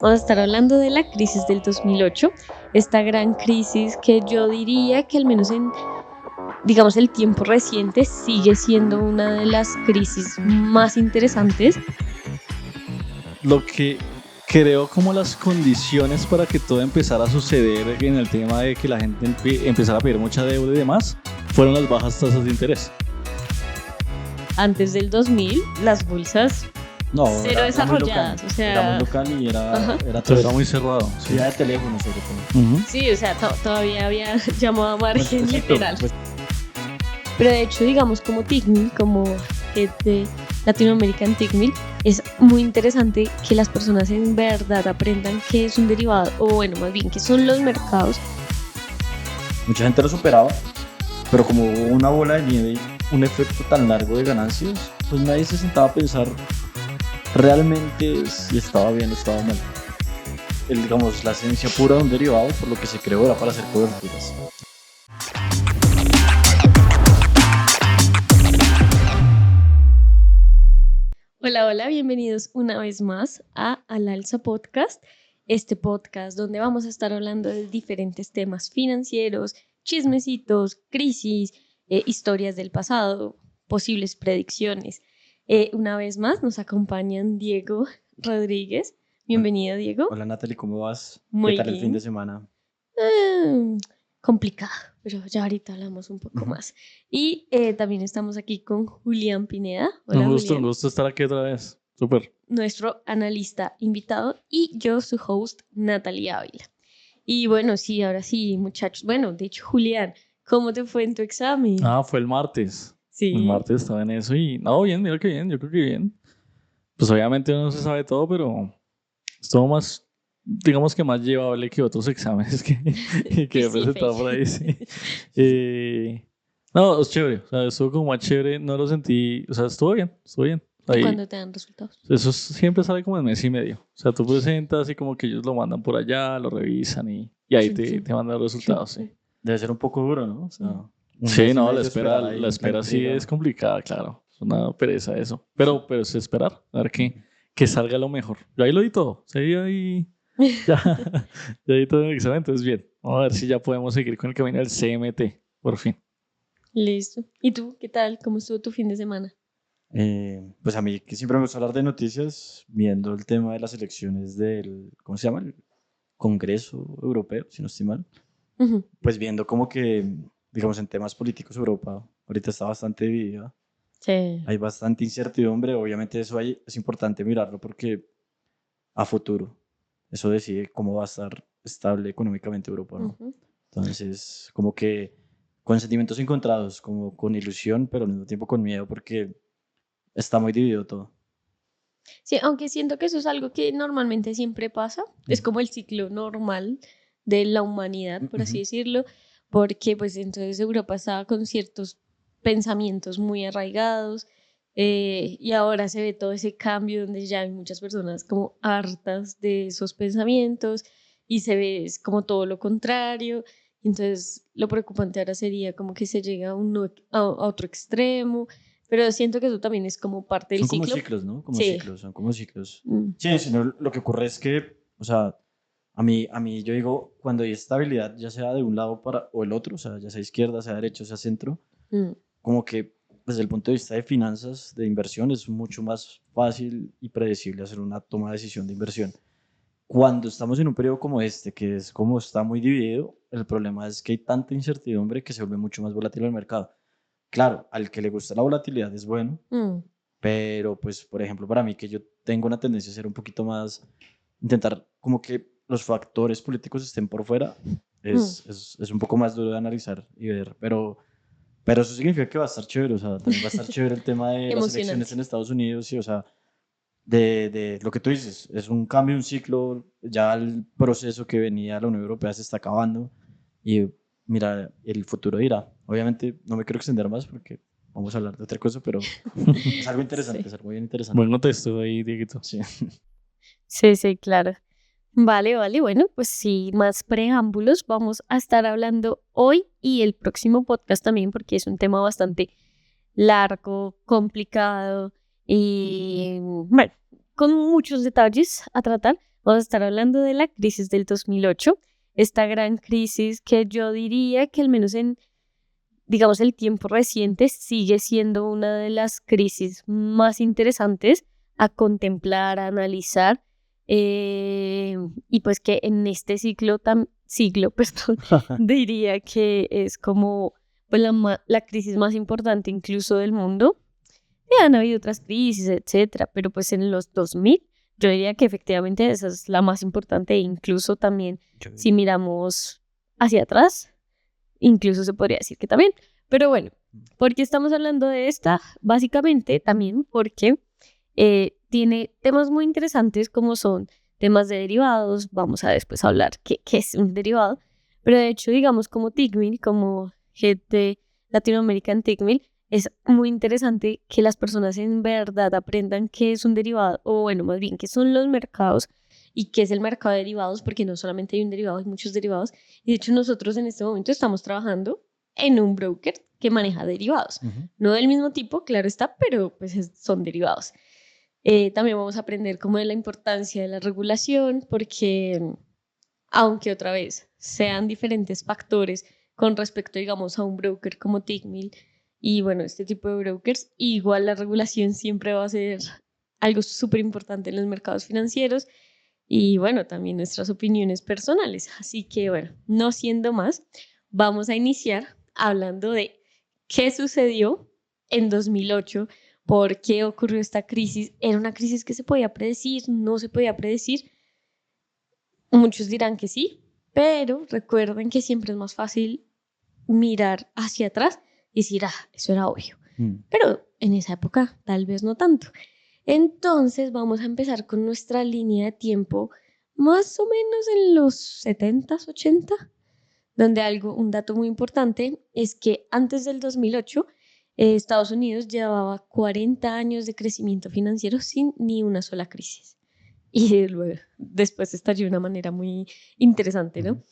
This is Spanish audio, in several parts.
Vamos a estar hablando de la crisis del 2008, esta gran crisis que yo diría que al menos en, digamos, el tiempo reciente sigue siendo una de las crisis más interesantes. Lo que creo como las condiciones para que todo empezara a suceder en el tema de que la gente empezara a pedir mucha deuda y demás, fueron las bajas tasas de interés. Antes del 2000, las bolsas cero desarrolladas, o sea, era muy local y era Todo era muy cerrado. Sí, era de teléfono sobre todo. sí, o sea, todavía había llamado a margen Pues, literal. pues, Pero de hecho, digamos, como TICMIL, como Head de Latinoamerican TICMIL, es muy interesante que las personas en verdad aprendan qué es un derivado, o bueno, más bien, qué son los mercados. mucha gente lo superaba, pero como hubo una bola de nieve y un efecto tan largo de ganancias, pues nadie se sentaba a pensar realmente si estaba bien o estaba mal. Digamos, la esencia pura de un derivado, por lo que se creó, era para hacer coberturas. Hola, hola, bienvenidos una vez más a Al Alza Podcast, este podcast donde vamos a estar hablando de diferentes temas financieros, chismecitos, crisis, historias del pasado, posibles predicciones. Una vez más nos acompañan Diego Rodríguez. Bienvenido, Diego. Hola Natalie, ¿cómo vas? Muy ¿Qué tal el bien. fin de semana? Complicado, pero ya ahorita hablamos un poco más. Y también estamos aquí con Julián Pineda. Hola, Un Julián. gusto estar aquí otra vez. Súper. Nuestro analista invitado y yo, su host, Natalia Ávila. Y bueno, sí, ahora sí, muchachos. Bueno, de hecho, Julián, ¿cómo te fue en tu examen? Fue el martes. Sí. El martes estaba en eso y no, bien, mira que bien, yo creo que bien. Pues obviamente no se sabe todo, pero estuvo más, digamos que más llevable que otros exámenes que he presentado por ahí, sí. No, es chévere, o sea, estuvo como más chévere, no lo sentí, o sea, estuvo bien. Ahí, ¿Cuándo te dan resultados? eso siempre sale como en mes y medio. O sea, tú presentas y como que ellos lo mandan por allá, lo revisan y ahí te mandan los resultados, sí. Debe ser un poco duro, ¿no? O sea, un Sí, mes y no, medio la esperar ahí, espera sí entrega. es complicada, claro. Es una pereza eso. Pero es esperar, a ver que salga lo mejor. Yo ahí lo di todo. Sí, ahí ya, ya di todo en el examen, entonces bien. Vamos a ver si ya podemos seguir con el camino del CMT, por fin. Listo. ¿Y tú, qué tal? ¿Cómo estuvo tu fin de semana? Pues a mí que siempre me gusta hablar de noticias, viendo el tema de las elecciones del, ¿cómo se llama? El Congreso Europeo, si no estoy mal. Ujú. Pues viendo como que, digamos, en temas políticos Europa ahorita está bastante dividida. Sí. Hay bastante incertidumbre, obviamente eso es importante mirarlo porque a futuro eso decide cómo va a estar estable económicamente Europa, ¿no? Ujú. Entonces, como que con sentimientos encontrados, como con ilusión, pero al mismo tiempo con miedo porque está muy dividido todo. Sí, aunque siento que eso es algo que normalmente siempre pasa, es como el ciclo normal de la humanidad, por así Ujú. decirlo, porque pues entonces Europa estaba con ciertos pensamientos muy arraigados y ahora se ve todo ese cambio donde ya hay muchas personas como hartas de esos pensamientos y se ve es como todo lo contrario. Entonces lo preocupante ahora sería como que se llega a otro extremo, pero siento que eso también es como parte del Son como ciclo. ciclos, ¿no? Como Sí. ciclos, son como ciclos. Mm. Sí, sino lo que ocurre es que, o sea, a mí yo digo, cuando hay estabilidad, ya sea de un lado para, o el otro, o sea, ya sea izquierda, sea derecha, sea centro, Mm. como que desde el punto de vista de finanzas, de inversión, es mucho más fácil y predecible hacer una toma de decisión de inversión. Cuando estamos en un periodo como este, que es como está muy dividido, el problema es que hay tanta incertidumbre que se vuelve mucho más volátil el mercado. Claro, al que le gusta la volatilidad es bueno, Mm. pero pues, por ejemplo, para mí que yo tengo una tendencia a ser un poquito más, intentar como que los factores políticos estén por fuera, Mm. es un poco más duro de analizar y ver, pero eso significa que va a estar chévere, o sea, también va a estar chévere el tema de las elecciones Emocionante. en Estados Unidos y, o sea, de lo que tú dices, es un cambio, un ciclo, ya el proceso que venía la Unión Europea se está acabando y mira, el futuro dirá. Obviamente no me quiero extender más porque vamos a hablar de otra cosa, pero es algo interesante, Sí. es algo bien interesante. Buen contexto ahí, Dieguito. Sí. Sí, sí, claro. Vale, vale. Bueno, pues sin más preámbulos, vamos a estar hablando hoy y el próximo podcast también, porque es un tema bastante largo, complicado y, bueno, con muchos detalles a tratar. Vamos Vamos a estar hablando de la crisis del 2008, esta gran crisis que yo diría que al menos en, digamos, el tiempo reciente sigue siendo una de las crisis más interesantes a contemplar, a analizar, y pues que en este siglo, perdón, diría que es como pues, la crisis más importante incluso del mundo. Han habido otras crisis, etcétera, pero pues en los 2000 yo diría que efectivamente esa es la más importante, e incluso también si miramos hacia atrás, incluso se podría decir que también. Pero bueno, ¿por qué estamos hablando de esta? Básicamente también porque tiene temas muy interesantes como son temas de derivados. Vamos a después hablar qué es un derivado, pero de hecho, digamos, como TICMIL, como Head de Latinoamérica en TICMIL, es muy interesante que las personas en verdad aprendan qué es un derivado, o bueno, más bien qué son los mercados y qué es el mercado de derivados, porque no solamente hay un derivado, hay muchos derivados. Y de hecho nosotros en este momento estamos trabajando en un broker que maneja derivados. No del mismo tipo, claro está, pero pues son derivados. También vamos a aprender como de la importancia de la regulación, porque aunque otra vez sean diferentes factores con respecto, digamos, a un broker como Tickmill y bueno, este tipo de brokers, igual la regulación siempre va a ser algo súper importante en los mercados financieros y bueno, también nuestras opiniones personales. Así que bueno, no siendo más, vamos a iniciar hablando de qué sucedió en 2008, por qué ocurrió esta crisis. ¿Era una crisis que se podía predecir? ¿No se podía predecir? Muchos dirán que sí, pero recuerden que siempre es más fácil mirar hacia atrás y decir, eso era obvio. Pero en esa época tal vez no tanto. Entonces vamos a empezar con nuestra línea de tiempo más o menos en los 70s, 80, donde un dato muy importante es que antes del 2008 Estados Unidos llevaba 40 años de crecimiento financiero sin ni una sola crisis. Y luego, después estalló de una manera muy interesante, ¿no?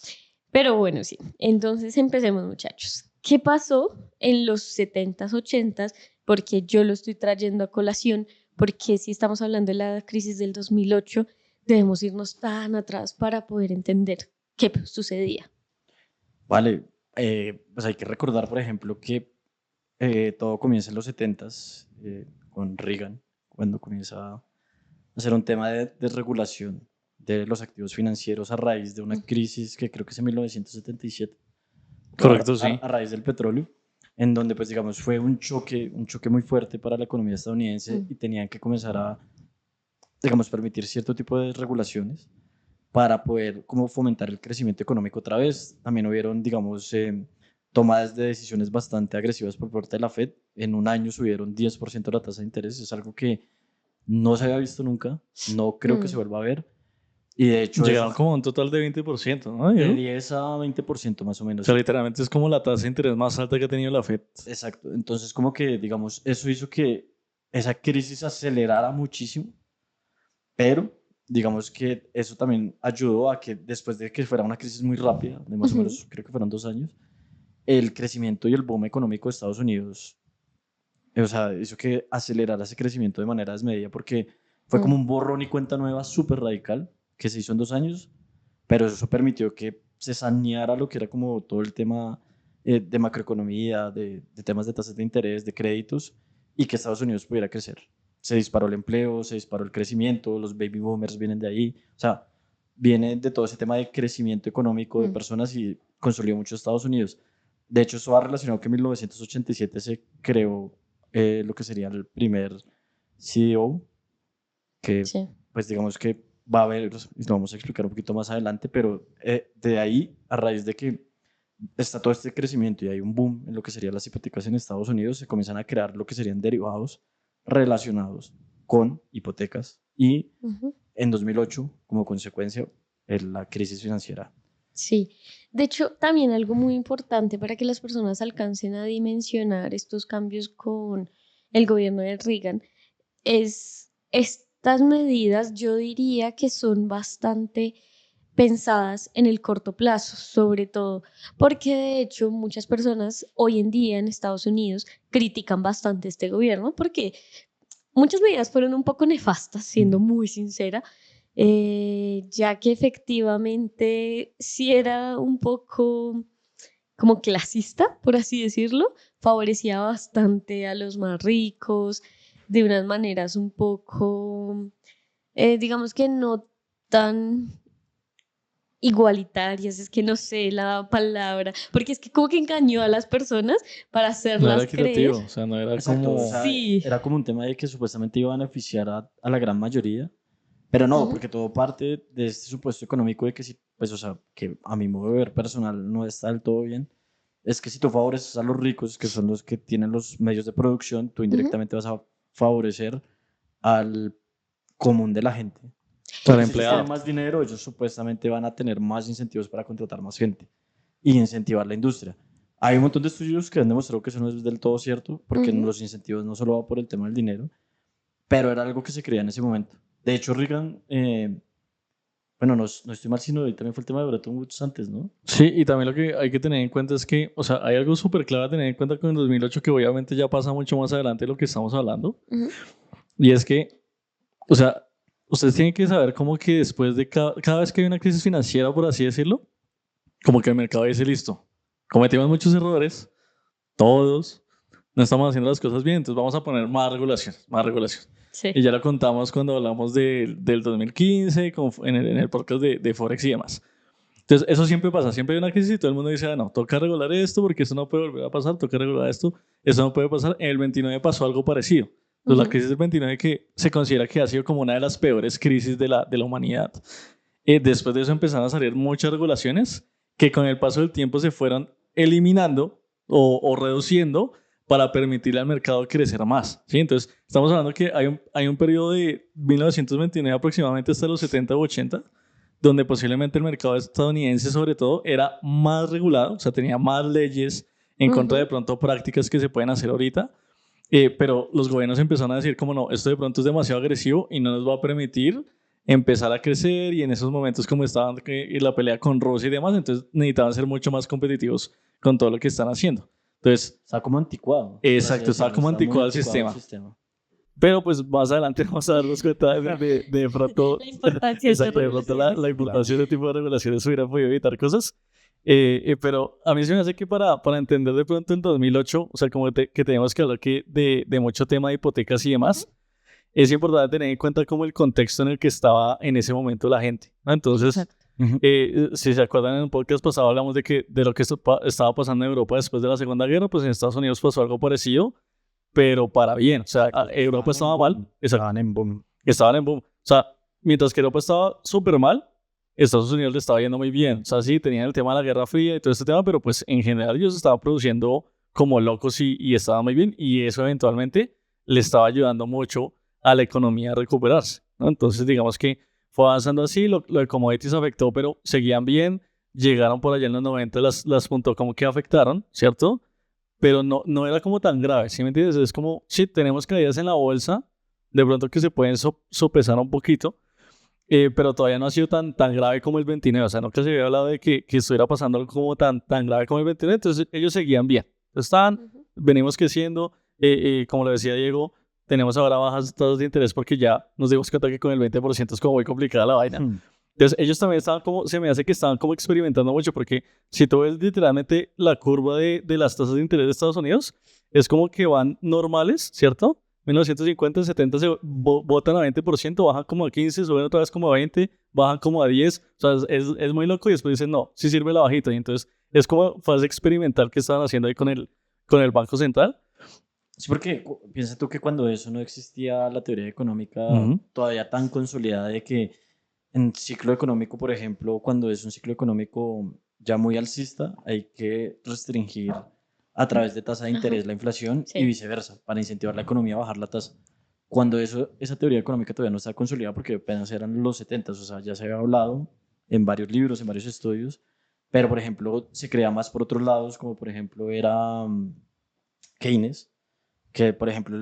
Pero bueno, sí. Entonces empecemos, muchachos. ¿Qué pasó en los 70s, 80s? Porque yo lo estoy trayendo a colación, porque si estamos hablando de la crisis del 2008, debemos irnos tan atrás para poder entender qué sucedía. Vale, pues hay que recordar, por ejemplo, que todo comienza en los 70s con Reagan, cuando comienza a hacer un tema de desregulación de los activos financieros a raíz de una crisis que creo que es en 1977. Correcto, sí. A raíz del petróleo, en donde pues digamos fue un choque muy fuerte para la economía estadounidense y tenían que comenzar a, digamos, permitir cierto tipo de regulaciones para poder como fomentar el crecimiento económico otra vez. También hubieron, digamos, tomadas de decisiones bastante agresivas por parte de la Fed. En un año subieron 10% la tasa de interés. Es algo que no se había visto nunca. No creo que se vuelva a ver. Y de hecho llegaron como a un total de 20%, ¿no? De 10 a 20% más o menos. O sea, literalmente es como la tasa de interés más alta que ha tenido la Fed. Exacto. Entonces, como que, digamos, eso hizo que esa crisis acelerara muchísimo, pero digamos que eso también ayudó a que después de que fuera una crisis muy rápida, de más o menos, creo que fueron 2 años, el crecimiento y el boom económico de Estados Unidos, o sea, hizo que acelerara ese crecimiento de manera desmedida porque fue como un borrón y cuenta nueva súper radical que se hizo en 2 años, pero eso permitió que se saneara lo que era como todo el tema de macroeconomía, de temas de tasas de interés, de créditos, y que Estados Unidos pudiera crecer. Se disparó el empleo, se disparó el crecimiento, los baby boomers vienen de ahí, o sea, viene de todo ese tema de crecimiento económico de personas y consolidó mucho Estados Unidos. De hecho, eso va relacionado que en 1987 se creó lo que sería el primer CEO, que pues digamos que va a haber, lo vamos a explicar un poquito más adelante, pero de ahí, a raíz de que está todo este crecimiento y hay un boom en lo que serían las hipotecas en Estados Unidos, se comienzan a crear lo que serían derivados relacionados con hipotecas y en 2008, como consecuencia, la crisis financiera. Sí, de hecho, también algo muy importante para que las personas alcancen a dimensionar estos cambios con el gobierno de Reagan es estas medidas, yo diría que son bastante pensadas en el corto plazo, sobre todo porque de hecho muchas personas hoy en día en Estados Unidos critican bastante este gobierno porque muchas medidas fueron un poco nefastas, siendo muy sincera, ya que efectivamente sí era un poco como clasista, por así decirlo, favorecía bastante a los más ricos de unas maneras un poco, digamos que no tan igualitarias, es que no sé la palabra, porque es que como que engañó a las personas para No era hacerlas creer. equitativo, o sea, no era Exacto, o como... sea, Sí. era como un tema de que supuestamente iba a beneficiar a la gran mayoría, pero no, Ujú, porque todo parte de este supuesto económico de que si, pues, o sea, que a mi modo de ver personal no está del todo bien, es que si tú favoreces a los ricos, que son los que tienen los medios de producción, tú ujú. indirectamente vas a favorecer al común de la gente. Para Porque si ellos empleado. tienen más dinero, ellos supuestamente van a tener más incentivos para contratar más gente y incentivar la industria. Hay un montón de estudios que han demostrado que eso no es del todo cierto, porque Ujú. los incentivos no solo va por el tema del dinero, pero era algo que se creía en ese momento. De hecho, Reagan, bueno, no estoy mal, sino también fue el tema de Bretton Woods antes, ¿no? Sí, y también lo que hay que tener en cuenta es que, o sea, hay algo súper clave a tener en cuenta con el 2008 que obviamente ya pasa mucho más adelante de lo que estamos hablando, Ujú. y es que, o sea, ustedes tienen que saber como que después de cada vez que hay una crisis financiera, por así decirlo, como que el mercado dice, listo, cometimos muchos errores, todos, no estamos haciendo las cosas bien, entonces vamos a poner más regulaciones, más regulaciones. Sí. Y ya lo contamos cuando hablamos del 2015 en el podcast de Forex y demás. Entonces, eso siempre pasa, siempre hay una crisis y todo el mundo dice, ah, no, toca regular esto porque esto no puede volver a pasar, toca regular esto, eso no puede pasar. En el 29 pasó algo parecido. Entonces, la Ujú. crisis del 29 que se considera que ha sido como una de las peores crisis de la humanidad. Después de eso empezaron a salir muchas regulaciones que con el paso del tiempo se fueron eliminando o reduciendo para permitirle al mercado crecer más. ¿Sí? Entonces, estamos hablando que hay un periodo de 1929 aproximadamente hasta los 70 u 80 donde posiblemente el mercado estadounidense sobre todo era más regulado, o sea, tenía más leyes en contra de Ujú. pronto prácticas que se pueden hacer ahorita, pero los gobiernos empezaron a decir como no, esto de pronto es demasiado agresivo y no nos va a permitir empezar a crecer y en esos momentos como estaban la pelea con Rusia y demás, entonces necesitaban ser mucho más competitivos con todo lo que están haciendo. Entonces, Está como anticuado, por así exacto, estaba decirlo. como Está muy anticuado el anticuado el sistema. sistema. Pero pues más adelante vamos a darnos cuenta de pronto, La importancia de esas exacto, de pronto la regulaciones. importancia de este tipo de regulaciones hubiera podido evitar cosas. Pero a mí se me hace que para entender de pronto en 2008, o sea, como que tenemos que hablar que de mucho tema de hipotecas y demás, es importante tener en cuenta como el contexto en el que estaba en ese momento la gente, ¿no? Entonces, Exacto. si se acuerdan en un podcast pasado hablamos de lo que estaba pasando en Europa después de la Segunda Guerra, pues en Estados Unidos pasó algo parecido, pero para bien. O sea, Europa estaba mal. Exacto. Estaban en boom. Estaban en boom. O sea, mientras que Europa estaba súper mal, Estados Unidos le estaba yendo muy bien. O sea, sí, tenían el tema de la Guerra Fría y todo este tema, pero pues en general ellos estaban produciendo como locos y estaban muy bien. Y eso eventualmente le estaba ayudando mucho a la economía a recuperarse, ¿no? Entonces, digamos que fue avanzando así, lo de commodities afectó, pero seguían bien. Llegaron por allá en los 90 las .com que afectaron, ¿cierto? Pero no era como tan grave, ¿sí me entiendes? Es como, sí, tenemos caídas en la bolsa, de pronto que se pueden sopesar un poquito, pero todavía no ha sido tan grave como el 29, o sea, nunca se había hablado de que estuviera pasando algo como tan grave como el 29, entonces ellos seguían bien. Entonces Ujú. venimos creciendo, como lo decía Diego, tenemos ahora bajas tasas de interés porque ya nos dimos cuenta que con el 20% es como muy complicada la vaina. Entonces, ellos también estaban como, se me hace que estaban como experimentando mucho, porque si tú ves literalmente la curva de las tasas de interés de Estados Unidos, es como que van normales, ¿cierto? 1950, 70 se botan a 20%, bajan como a 15, suben otra vez como a 20, bajan como a 10, o sea, es muy loco y después dicen, no, sí sirve la bajita. Y entonces es como fase experimental que estaban haciendo ahí con el Banco Central. Sí, porque piensa tú que cuando eso no existía la teoría económica Ujú. todavía tan consolidada de que en ciclo económico, por ejemplo, cuando es un ciclo económico ya muy alcista, hay que restringir a través de tasa de Ajá. interés la inflación y Sí. viceversa, para incentivar la economía a bajar la tasa. Cuando esa teoría económica todavía no está consolidada porque apenas eran los 70, o sea, ya se había hablado en varios libros, en varios estudios, pero por ejemplo se crea más por otros lados, como por ejemplo era Keynes, que por ejemplo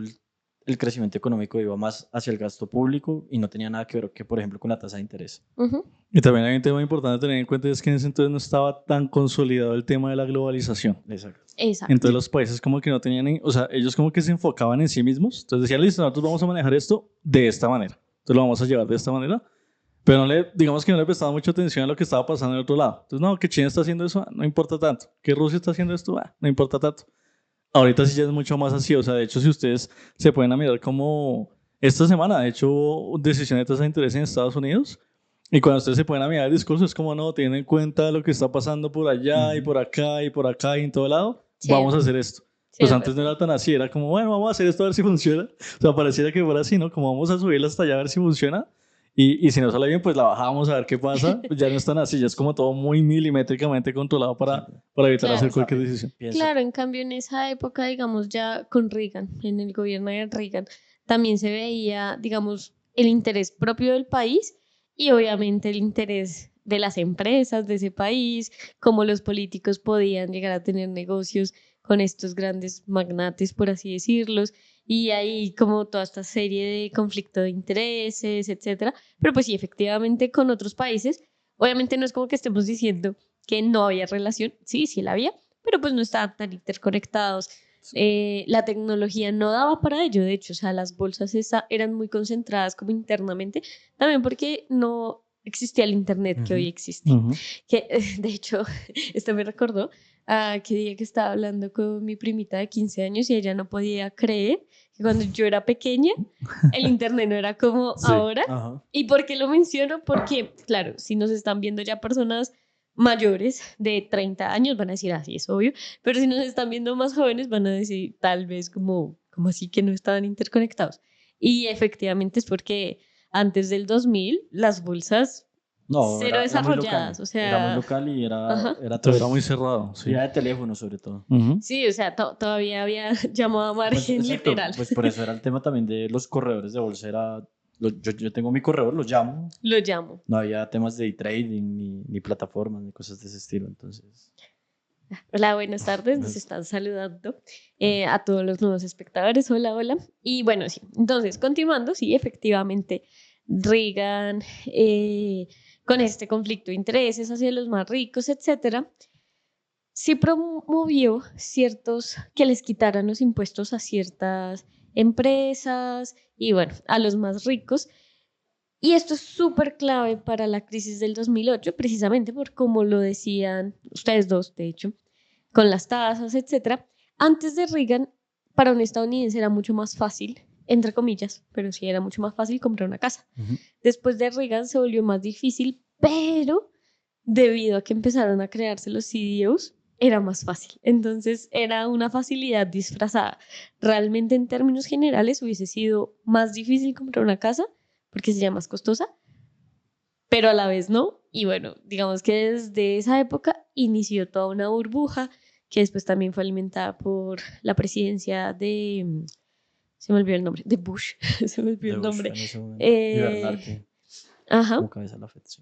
el crecimiento económico iba más hacia el gasto público y no tenía nada que ver que, por ejemplo, con la tasa de interés. Ujú. Y también hay un tema importante a tener en cuenta, es que en ese entonces no estaba tan consolidado el tema de la globalización. Exacto. Exacto. Entonces los países como que no tenían, o sea, ellos como que se enfocaban en sí mismos. Entonces decían, listo, nosotros vamos a manejar esto de esta manera. Entonces lo vamos a llevar de esta manera. Pero digamos que no le prestaba mucha atención a lo que estaba pasando en el otro lado. Entonces, no, que China está haciendo eso, no importa tanto. Que Rusia está haciendo esto, no importa tanto. Ahorita sí ya es mucho más así. O sea, de hecho, si ustedes se pueden a mirar como esta semana, de hecho, decisiones de tasa de interés en Estados Unidos. Y cuando ustedes se pueden a mirar el discurso, es como, no, tienen en cuenta lo que está pasando por allá y por acá y por acá y en todo lado. Sí, Vamos a hacer esto. sí, Pues es antes no verdad. era tan así, era como, bueno, vamos a hacer esto a ver si funciona. O sea, pareciera que fuera así, ¿no? Como vamos a subirla hasta allá a ver si funciona. Y si no sale bien, pues la bajamos a ver qué pasa. Pues ya no es tan así, ya es como todo muy milimétricamente controlado Sí. para evitar hacer Claro. cualquier decisión. Piensa, Claro, en cambio en esa época, digamos, ya con Reagan, en el gobierno de Reagan, también se veía, digamos, el interés propio del país y obviamente el interés de las empresas de ese país, cómo los políticos podían llegar a tener negocios con estos grandes magnates, por así decirlos, y ahí como toda esta serie de conflicto de intereses, etcétera. Pero pues sí, efectivamente con otros países, obviamente no es como que estemos diciendo que no había relación, sí, sí la había, pero pues no estaban tan interconectados. La tecnología no daba para ello, de hecho, o sea, las bolsas eran muy concentradas como internamente, también porque no existía el Internet que hoy existe. Que, de hecho, esto me recordó a que día que estaba hablando con mi primita de 15 años y ella no podía creer que cuando yo era pequeña el Internet no era como Sí. ahora. ajá. ¿Y por qué lo menciono? Porque, claro, si nos están viendo ya personas mayores de 30 años van a decir, así es obvio, pero si nos están viendo más jóvenes van a decir tal vez como así que no estaban interconectados. Y efectivamente es porque antes del 2000 las bolsas No, cero era muy local. desarrolladas, o Era muy sea, local y era ajá. a Todo era través muy cerrado, sí. vía de teléfono, sobre todo. Sí, o sea, todavía había llamado a Pues margen exacto, literal. pues por eso era el tema también de los corredores de bolsa. Yo tengo mi corredor, lo llamo. Lo llamo. No había temas de trading ni plataformas ni cosas de ese estilo. Entonces, Hola, buenas tardes, nos pues, están saludando a todos los nuevos espectadores. Hola, hola. Y bueno, sí, entonces, continuando, sí, efectivamente, Reagan, con este conflicto de intereses hacia los más ricos, etcétera, sí promovió ciertos, que les quitaran los impuestos a ciertas empresas y bueno, a los más ricos. Y esto es súper clave para la crisis del 2008, precisamente por como lo decían ustedes dos, de hecho, con las tasas, etcétera. Antes de Reagan, para un estadounidense era mucho más fácil, entre comillas, pero sí era mucho más fácil comprar una casa. Después de Reagan se volvió más difícil, pero debido a que empezaron a crearse los CDOs, era más fácil. Entonces era una facilidad disfrazada. Realmente en términos generales hubiese sido más difícil comprar una casa porque sería más costosa, pero a la vez no. Y bueno, digamos que desde esa época inició toda una burbuja que después también fue alimentada por la presidencia de, se me olvidó el nombre, de Bush, se me olvidó de el Bush nombre. en ese momento. Y Eh, Bernanke ajá. como cabeza de la FED. Sí.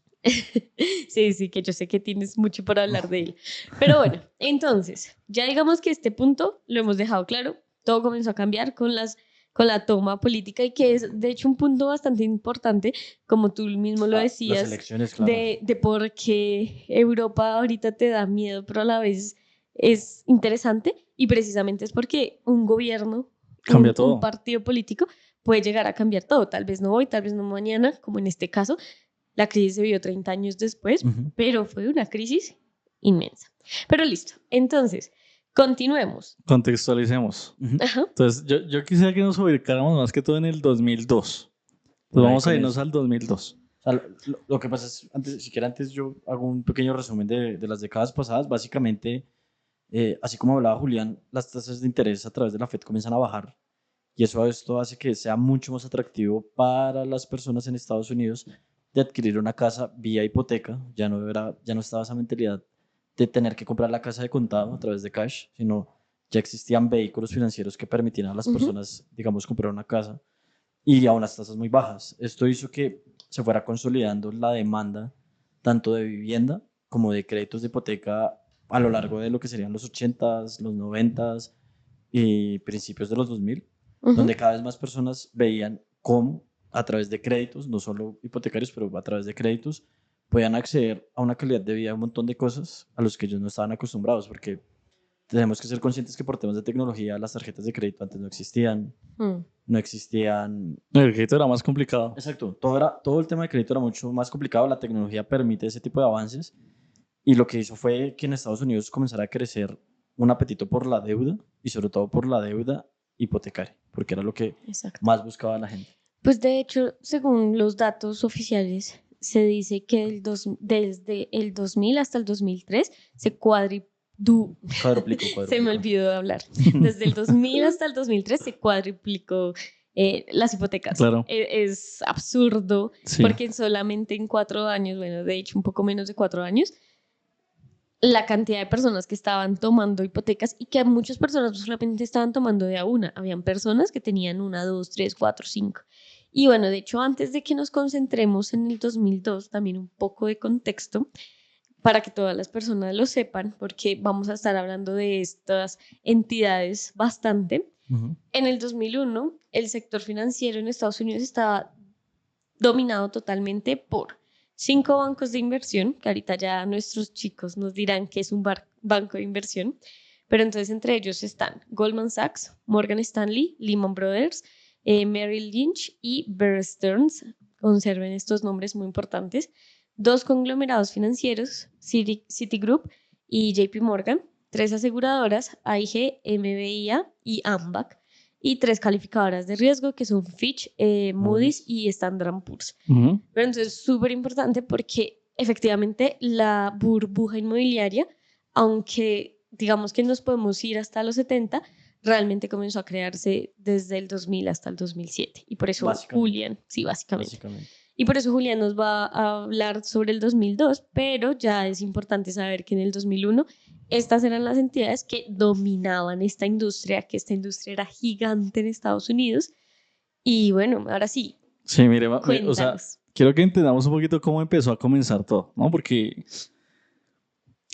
Sí, sí, que yo sé que tienes mucho para hablar de él. Pero bueno, entonces, ya digamos que este punto lo hemos dejado claro. Todo comenzó a cambiar con la toma política y que es de hecho un punto bastante importante, como tú mismo lo Las decías, elecciones, claro. de por qué Europa ahorita te da miedo, pero a la vez es interesante y precisamente es porque un gobierno, Cambia un todo. partido político puede llegar a cambiar todo. Tal vez no hoy, tal vez no mañana, como en este caso, la crisis se vio 30 años después, pero fue una crisis inmensa. Pero listo, entonces, continuemos. Contextualicemos. Ajá. Entonces, yo quisiera que nos ubicáramos más que todo en el 2002. Por Entonces, ahí vamos a con irnos eso. al 2002. O sea, lo que pasa es, antes yo hago un pequeño resumen de las décadas pasadas. Básicamente, así como hablaba Julián, las tasas de interés a través de la FED comienzan a bajar. Y esto hace que sea mucho más atractivo para las personas en Estados Unidos de adquirir una casa vía hipoteca. Ya no estaba esa mentalidad de tener que comprar la casa de contado a través de cash, sino ya existían vehículos financieros que permitían a las Ujú. personas, digamos, comprar una casa y a unas tasas muy bajas. Esto hizo que se fuera consolidando la demanda tanto de vivienda como de créditos de hipoteca a lo largo de lo que serían los 80s, los 90s y principios de los 2000, donde Ujú. cada vez más personas veían cómo a través de créditos, no solo hipotecarios, pero a través de créditos, podían acceder a una calidad de vida, a un montón de cosas a los que ellos no estaban acostumbrados, porque tenemos que ser conscientes que por temas de tecnología las tarjetas de crédito antes no existían, Mm, no existían. El crédito era más complicado. Exacto, todo el tema de crédito era mucho más complicado, la tecnología permite ese tipo de avances y lo que hizo fue que en Estados Unidos comenzara a crecer un apetito por la deuda y sobre todo por la deuda hipotecaria, porque era lo que exacto. más buscaba la gente. Pues de hecho, según los datos oficiales, se dice que desde el 2000 hasta el 2003 se Cuadruplicó. se me olvidó de hablar. Desde el 2000 hasta el 2003 se cuadruplicó las hipotecas. Claro. Es absurdo Sí. porque solamente en 4 años, bueno, de hecho un poco menos de 4 años, la cantidad de personas que estaban tomando hipotecas y que muchas personas no solamente estaban tomando de a una, habían personas que tenían 1, 2, 3, 4, 5. Y bueno, de hecho, antes de que nos concentremos en el 2002, también un poco de contexto para que todas las personas lo sepan, porque vamos a estar hablando de estas entidades bastante. Uh-huh. En el 2001, el sector financiero en Estados Unidos estaba dominado totalmente por 5 bancos de inversión, que ahorita ya nuestros chicos nos dirán que es un banco de inversión, pero entonces entre ellos están Goldman Sachs, Morgan Stanley, Lehman Brothers, Merrill Lynch y Bear Stearns. Conserven estos nombres muy importantes. 2 conglomerados financieros, Citigroup y JP Morgan, 3 aseguradoras, AIG, MBIA y AMBAC, y 3 calificadoras de riesgo que son Fitch, Moody's y Standard Poor's. Ujú. Pero entonces es súper importante porque efectivamente la burbuja inmobiliaria, aunque digamos que nos podemos ir hasta los 70, realmente comenzó a crearse desde el 2000 hasta el 2007. Y por eso Julián, sí, básicamente. Y por eso Julián nos va a hablar sobre el 2002, pero ya es importante saber que en el 2001 estas eran las entidades que dominaban esta industria, que esta industria era gigante en Estados Unidos. Y bueno, ahora sí, Sí, mire, o sea, cuéntanos. quiero que entendamos un poquito cómo empezó a comenzar todo, ¿no? Porque,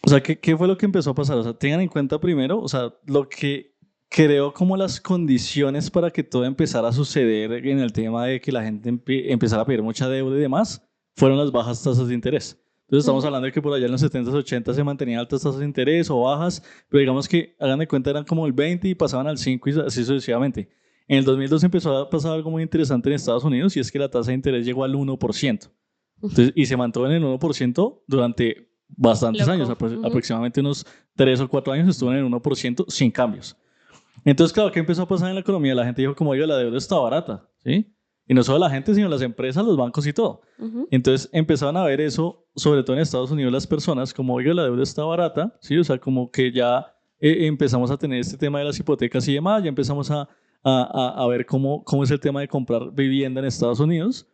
o sea, ¿qué fue lo que empezó a pasar? O sea, tengan en cuenta primero, o sea, lo que creó como las condiciones para que todo empezara a suceder en el tema de que la gente empezara a pedir mucha deuda y demás, fueron las bajas tasas de interés. Entonces estamos hablando de que por allá en los 70s, 80s se mantenían altas tasas de interés o bajas, pero digamos que, hagan de cuenta, eran como el 20 y pasaban al 5 y así sucesivamente. En el 2002 empezó a pasar algo muy interesante en Estados Unidos y es que la tasa de interés llegó al 1%. Entonces, y se mantuvo en el 1% durante bastantes años, aproximadamente unos 3 o 4 años estuvo en el 1% sin cambios. Entonces, claro, ¿qué empezó a pasar en la economía? La gente dijo como, oiga, la deuda está barata, ¿sí? Y no solo la gente, sino las empresas, los bancos y todo. Entonces, empezaron a ver eso, sobre todo en Estados Unidos, las personas, como, oiga, la deuda está barata, ¿sí? O sea, como que ya empezamos a tener este tema de las hipotecas y demás, ya empezamos a ver cómo es el tema de comprar vivienda en Estados Unidos.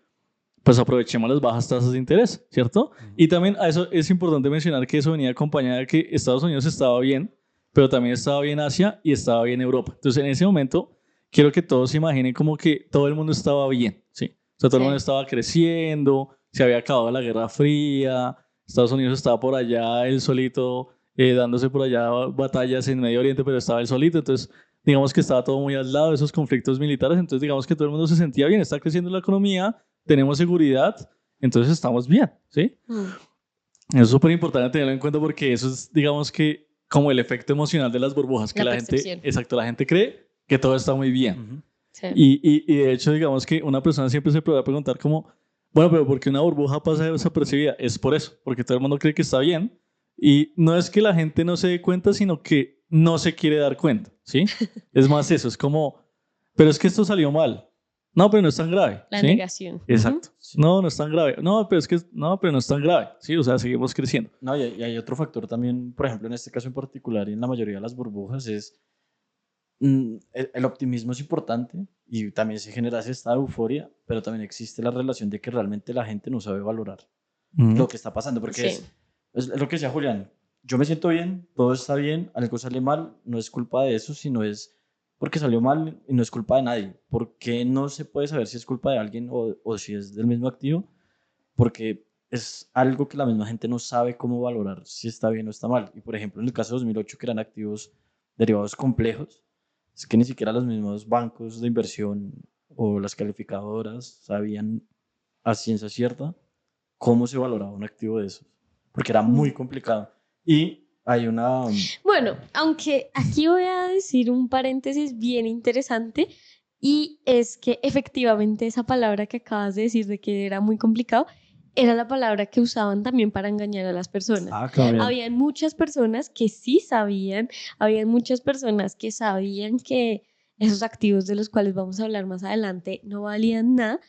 Pues aprovechemos las bajas tasas de interés, ¿cierto? Y también a eso es importante mencionar que eso venía acompañado de que Estados Unidos estaba bien, pero también estaba bien Asia y estaba bien Europa. Entonces, en ese momento, quiero que todos se imaginen como que todo el mundo estaba bien, ¿sí? O sea, todo el mundo estaba creciendo, se había acabado la Guerra Fría, Estados Unidos estaba por allá, él solito, dándose por allá batallas en Medio Oriente, pero estaba él solito, entonces digamos que estaba todo muy al lado de esos conflictos militares, entonces digamos que todo el mundo se sentía bien, está creciendo la economía, tenemos seguridad, entonces estamos bien, ¿sí? Eso es súper importante tenerlo en cuenta porque eso es, digamos que, como el efecto emocional de las burbujas, que la gente, exacto, la gente cree que todo está muy bien. Sí. Y de hecho, digamos que una persona siempre se puede preguntar como, bueno, pero ¿por qué una burbuja pasa desapercibida? Es por eso, porque todo el mundo cree que está bien y no es que la gente no se dé cuenta, sino que no se quiere dar cuenta, ¿sí? Es más eso, es como, pero es que esto salió mal. No, pero no es tan grave. La negación. Exacto. Sí. No es tan grave. No, pero no es tan grave. Sí, o sea, seguimos creciendo. No, y hay otro factor también, por ejemplo, en este caso en particular y en la mayoría de las burbujas es el optimismo es importante y también se genera esta euforia, pero también existe la relación de que realmente la gente no sabe valorar lo que está pasando, porque es lo que decía Julián, yo me siento bien, todo está bien, algo sale mal, no es culpa de eso, sino es porque salió mal y no es culpa de nadie. ¿Por qué no se puede saber si es culpa de alguien o si es del mismo activo? Porque es algo que la misma gente no sabe cómo valorar si está bien o está mal. Y por ejemplo, en el caso de 2008, que eran activos derivados complejos, es que ni siquiera los mismos bancos de inversión o las calificadoras sabían a ciencia cierta cómo se valoraba un activo de esos, porque era muy complicado. Y hay una... Bueno, aunque aquí voy a decir un paréntesis bien interesante y es que efectivamente esa palabra que acabas de decir de que era muy complicado, era la palabra que usaban también para engañar a las personas. Claro. Habían muchas personas que sí sabían, habían muchas personas que sabían que esos activos de los cuales vamos a hablar más adelante no valían nada.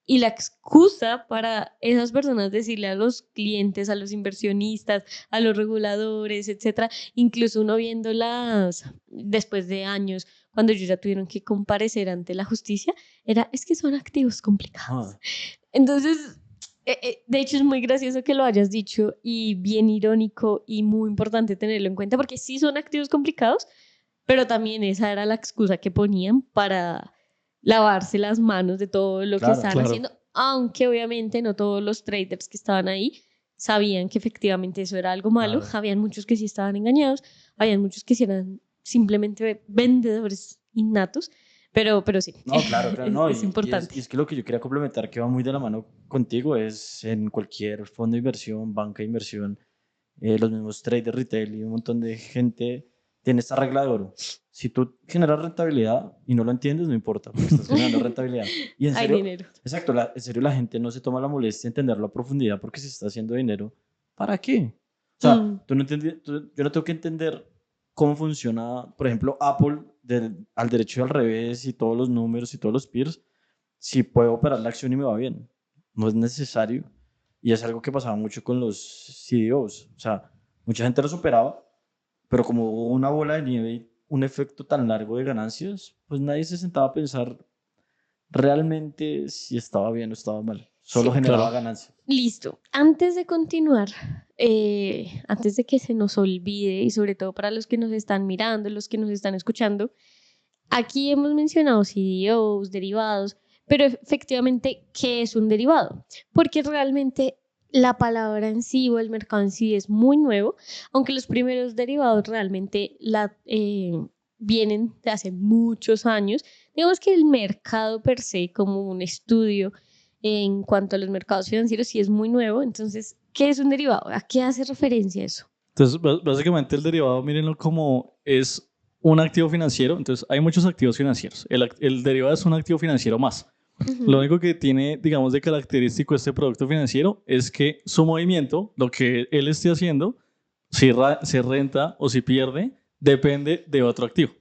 Y la excusa para esas personas decirle a los clientes, a los inversionistas, a los reguladores, etcétera, incluso uno viéndolas después de años, cuando ellos ya tuvieron que comparecer ante la justicia, es que son activos complicados. Entonces, de hecho es muy gracioso que lo hayas dicho y bien irónico y muy importante tenerlo en cuenta porque sí son activos complicados, pero también esa era la excusa que ponían para lavarse las manos de todo lo que estaban haciendo, aunque obviamente no todos los traders que estaban ahí sabían que efectivamente eso era algo malo. Habían muchos que sí estaban engañados, habían muchos que sí eran simplemente vendedores innatos, pero sí. No, claro, no, es importante. y es que lo que yo quería complementar, que va muy de la mano contigo, es en cualquier fondo de inversión, banca de inversión, los mismos traders retail y un montón de gente tiene esta regla de oro. Si tú generas rentabilidad y no lo entiendes, no importa, porque estás generando rentabilidad. Y en serio, Hay dinero. exacto, en serio la gente no se toma la molestia de entenderlo a profundidad porque si está haciendo dinero, ¿para qué? O sea, yo no tengo que entender cómo funciona, por ejemplo, Apple al derecho y al revés y todos los números y todos los peers, si puedo operar la acción y me va bien. No es necesario. Y es algo que pasaba mucho con los CEOs. O sea, mucha gente los operaba, pero como hubo una bola de nieve y un efecto tan largo de ganancias, pues nadie se sentaba a pensar realmente si estaba bien o estaba mal. Solo generaba ganancias. Listo. Antes de continuar, antes de que se nos olvide, y sobre todo para los que nos están mirando, los que nos están escuchando, aquí hemos mencionado CDOs, derivados, pero efectivamente, ¿qué es un derivado? Porque realmente la palabra en sí o el mercado en sí es muy nuevo, aunque los primeros derivados realmente vienen de hace muchos años. Digamos que el mercado per se, como un estudio en cuanto a los mercados financieros, sí es muy nuevo. Entonces, ¿qué es un derivado? ¿A qué hace referencia eso? Entonces, básicamente el derivado, mírenlo como es un activo financiero. Entonces, hay muchos activos financieros. El derivado es un activo financiero más. Lo único que tiene, digamos, de característico este producto financiero es que su movimiento, lo que él esté haciendo, si se renta o si pierde, depende de otro activo.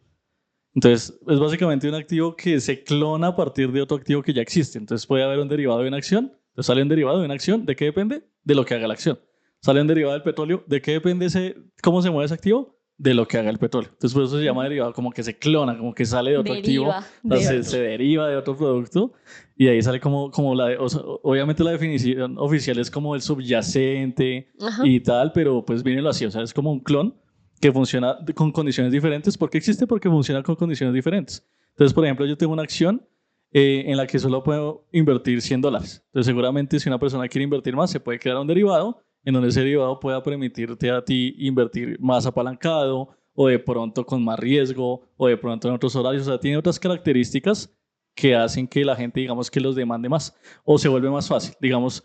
Entonces, es básicamente un activo que se clona a partir de otro activo que ya existe. Entonces, puede haber un derivado de una acción. Entonces, sale un derivado de una acción. ¿De qué depende? De lo que haga la acción. Sale un derivado del petróleo. ¿De qué depende cómo se mueve ese activo? De lo que haga el petróleo. Entonces, por eso se llama derivado, como que se clona, como que sale de otro activo. O sea, se deriva de otro producto. Y ahí sale como obviamente la definición oficial es como el subyacente y tal, pero pues viene lo así. O sea, es como un clon que funciona con condiciones diferentes. ¿Por qué existe? Porque funciona con condiciones diferentes. Entonces, por ejemplo, yo tengo una acción en la que solo puedo invertir $100. Entonces, seguramente si una persona quiere invertir más, se puede crear un derivado en donde ese derivado pueda permitirte a ti invertir más apalancado o de pronto con más riesgo o de pronto en otros horarios. O sea, tiene otras características que hacen que la gente, digamos, que los demande más o se vuelve más fácil. Digamos,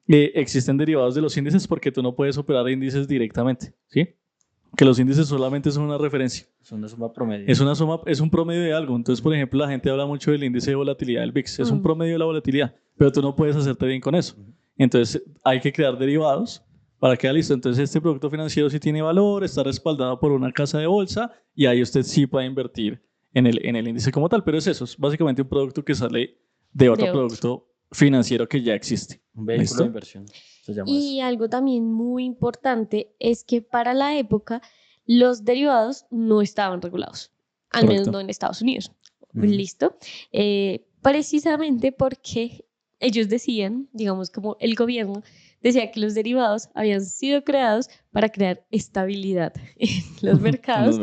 existen derivados de los índices porque tú no puedes operar índices directamente, ¿sí? Que los índices solamente son una referencia. Es una suma promedio. Es un promedio de algo. Entonces, por ejemplo, la gente habla mucho del índice de volatilidad del VIX. Es un promedio de la volatilidad, pero tú no puedes hacerte bien con eso. Entonces, hay que crear derivados para que listo. Entonces, este producto financiero sí tiene valor, está respaldado por una casa de bolsa y ahí usted sí puede invertir en el índice como tal. Pero es eso, es básicamente un producto que sale de otro producto financiero que ya existe. Un vehículo de inversión. Y algo también muy importante es que para la época los derivados no estaban regulados, al menos no en Estados Unidos. ¿Listo? Precisamente porque ellos decían, digamos como el gobierno decía que los derivados habían sido creados para crear estabilidad en los mercados.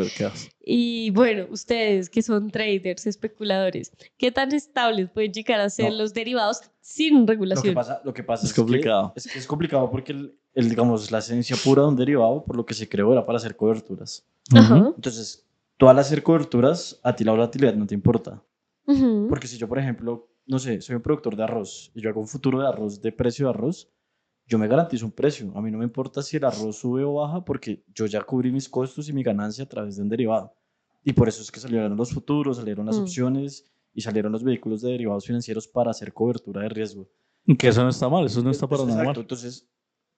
Y bueno, ustedes que son traders, especuladores, ¿qué tan estables pueden llegar a ser los derivados sin regulación? Lo que pasa es complicado. Es complicado porque digamos, la esencia pura de un derivado, por lo que se creó, era para hacer coberturas. Entonces, tú al hacer coberturas, a ti la volatilidad no te importa. Porque si yo, por ejemplo, no sé, soy un productor de arroz y yo hago un futuro de arroz, de precio de arroz, yo me garantizo un precio. A mí no me importa si el arroz sube o baja porque yo ya cubrí mis costos y mi ganancia a través de un derivado. Y por eso es que salieron los futuros, salieron las Mm. opciones y salieron los vehículos de derivados financieros para hacer cobertura de riesgo. Que eso no está mal, eso no está para nada Exacto, mal. entonces,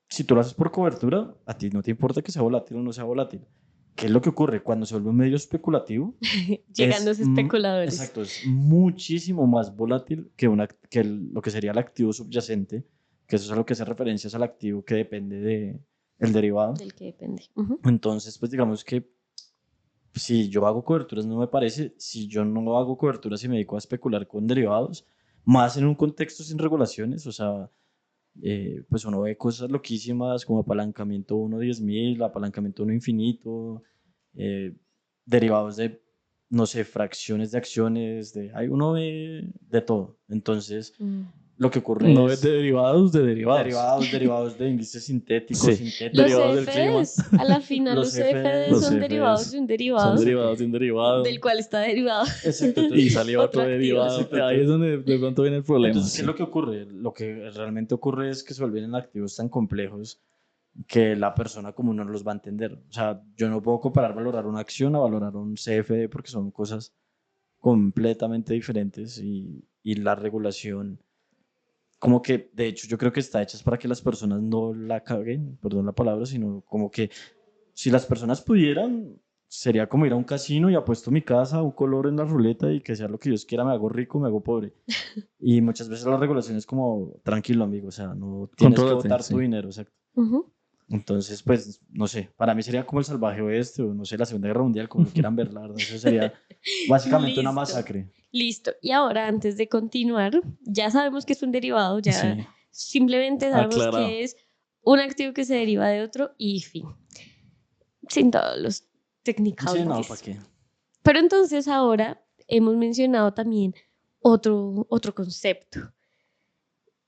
si tú lo haces por cobertura, a ti no te importa que sea volátil o no sea volátil. ¿Qué es lo que ocurre? Cuando se vuelve un medio especulativo, Llegan los especuladores. exacto, es muchísimo más volátil que, lo que sería el activo subyacente, que eso es a lo que hace referencias al activo que depende del derivado. Del que depende. Ujú. Entonces, pues digamos que si yo hago coberturas no me parece, si yo no hago coberturas y me dedico a especular con derivados, más en un contexto sin regulaciones, o sea, pues uno ve cosas loquísimas como apalancamiento 1 10.000, apalancamiento 1 infinito, eh, derivados de, no sé, fracciones de acciones, ahí uno ve de todo. Entonces, Mm. lo que ocurre No es es de derivados de derivados. derivados de índices sintéticos, Sí. sintéticos. Los Derivados del clima. CFDs, a la final Los los CFDs Los son CFDs derivados de un Son derivado derivados de un derivado. del cual está derivado. Exacto, Y entonces, salió otro Otro activo. derivado. Exacto. Ahí es donde de pronto viene el problema. entonces, ¿qué Sí. es lo que ocurre? Lo que realmente ocurre es que se vuelven activos tan complejos que la persona común no los va a entender. O sea, yo no puedo comparar valorar una acción a valorar un CFD porque son cosas completamente diferentes y la regulación, como que, de hecho, yo creo que está hecha para que las personas no la caguen, perdón la palabra, sino como que si las personas pudieran, sería como ir a un casino y apuesto mi casa, un color en la ruleta y que sea lo que Dios quiera, me hago rico, me hago pobre. Y muchas veces la regulación es como, tranquilo amigo, o sea, no tienes que Contrólate, botar sí. tu dinero, exacto. Ujú. Entonces, pues, no sé, para mí sería como el salvaje oeste o no sé, la Segunda Guerra Mundial, como lo quieran ver, la verdad, eso sería básicamente una Listo. masacre. Listo. Y ahora, antes de continuar, ya sabemos que es un derivado, ya Sí. simplemente sabemos Aclarado. que es un activo que se deriva de otro y fin. Sin todos los Sí, no, technicalities. ¿para qué? Pero entonces ahora hemos mencionado también otro concepto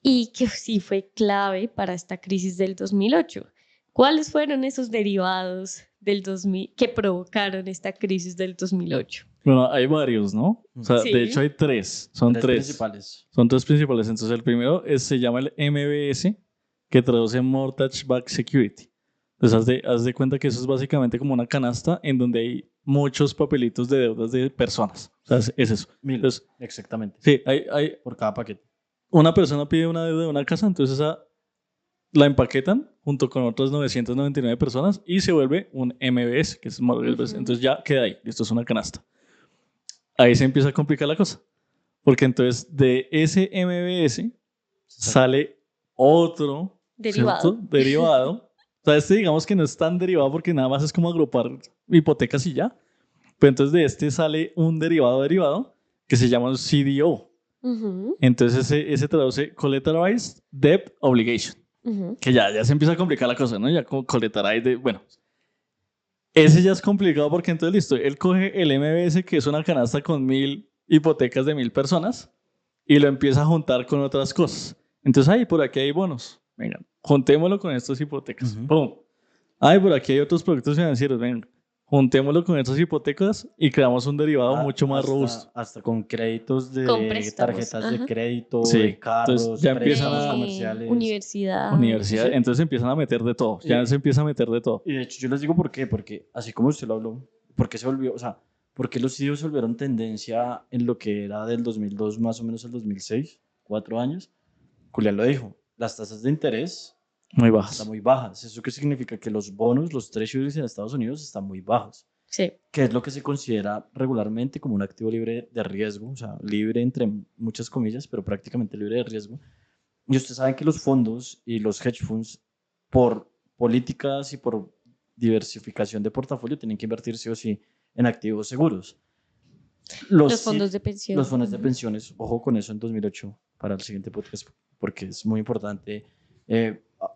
y que sí fue clave para esta crisis del 2008. ¿Cuáles fueron esos derivados del 2000 que provocaron esta crisis del 2008? Bueno, hay varios, ¿no? O sea, Sí. de hecho hay tres. Son tres. principales. Son tres principales. Entonces, el primero se llama el MBS, que traduce Mortgage Backed Security. Entonces, haz de cuenta que eso es básicamente como una canasta en donde hay muchos papelitos de deudas de personas. O sea, es eso. 1000, Entonces, exactamente, sí, hay por cada paquete. una persona pide una deuda de una casa, entonces esa la empaquetan junto con otras 999 personas y se vuelve un MBS, que es Mortgage Backed. Ujú. Entonces ya queda ahí. Esto es una canasta. Ahí se empieza a complicar la cosa. Porque entonces de ese MBS sale otro Derivado. ¿cierto? Derivado. O sea, este digamos que no es tan derivado porque nada más es como agrupar hipotecas y ya. Pero entonces de este sale un derivado que se llama un CDO. Ujú, Entonces ese traduce Collateralized Debt Obligation. ujú. Que ya se empieza a complicar la cosa, ¿no? Ya como Collateralized, bueno. Ese ya es complicado porque entonces listo, él coge el MBS que es una canasta con 1000 hipotecas de 1000 personas y lo empieza a juntar con otras cosas. Entonces, ahí por aquí hay bonos. Venga, juntémoslo con estas hipotecas. Ujú. ¡Pum! Ay, por aquí hay otros productos financieros. Venga, juntémoslo con estas hipotecas y creamos un derivado mucho más robusto. Hasta con créditos de Con préstamos, tarjetas ajá. de crédito, Sí, de carros, entonces ya empiezan préstamos a- comerciales. Universidad. Universidad. Sí. Entonces empiezan a meter de todo. Ya Y- se empieza a meter de todo. Y de hecho yo les digo por qué, porque así como usted lo habló, ¿por qué se volvió, o sea, por qué los CDOs se volvieron tendencia en lo que era del 2002 más o menos al 2006, 4 años? Julián lo dijo, las tasas de interés Muy bajas. están muy bajas. ¿Eso qué significa? Que los bonos, los treasuries en Estados Unidos están muy bajos, Sí. que es lo que se considera regularmente como un activo libre de riesgo, o sea, libre entre muchas comillas, pero prácticamente libre de riesgo. Y ustedes saben que los fondos y los hedge funds, por políticas y por diversificación de portafolio, tienen que invertir sí o sí en activos seguros. Los fondos de pensión. Los fondos de Ujú. pensiones, ojo con eso en 2008 para el siguiente podcast, porque es muy importante.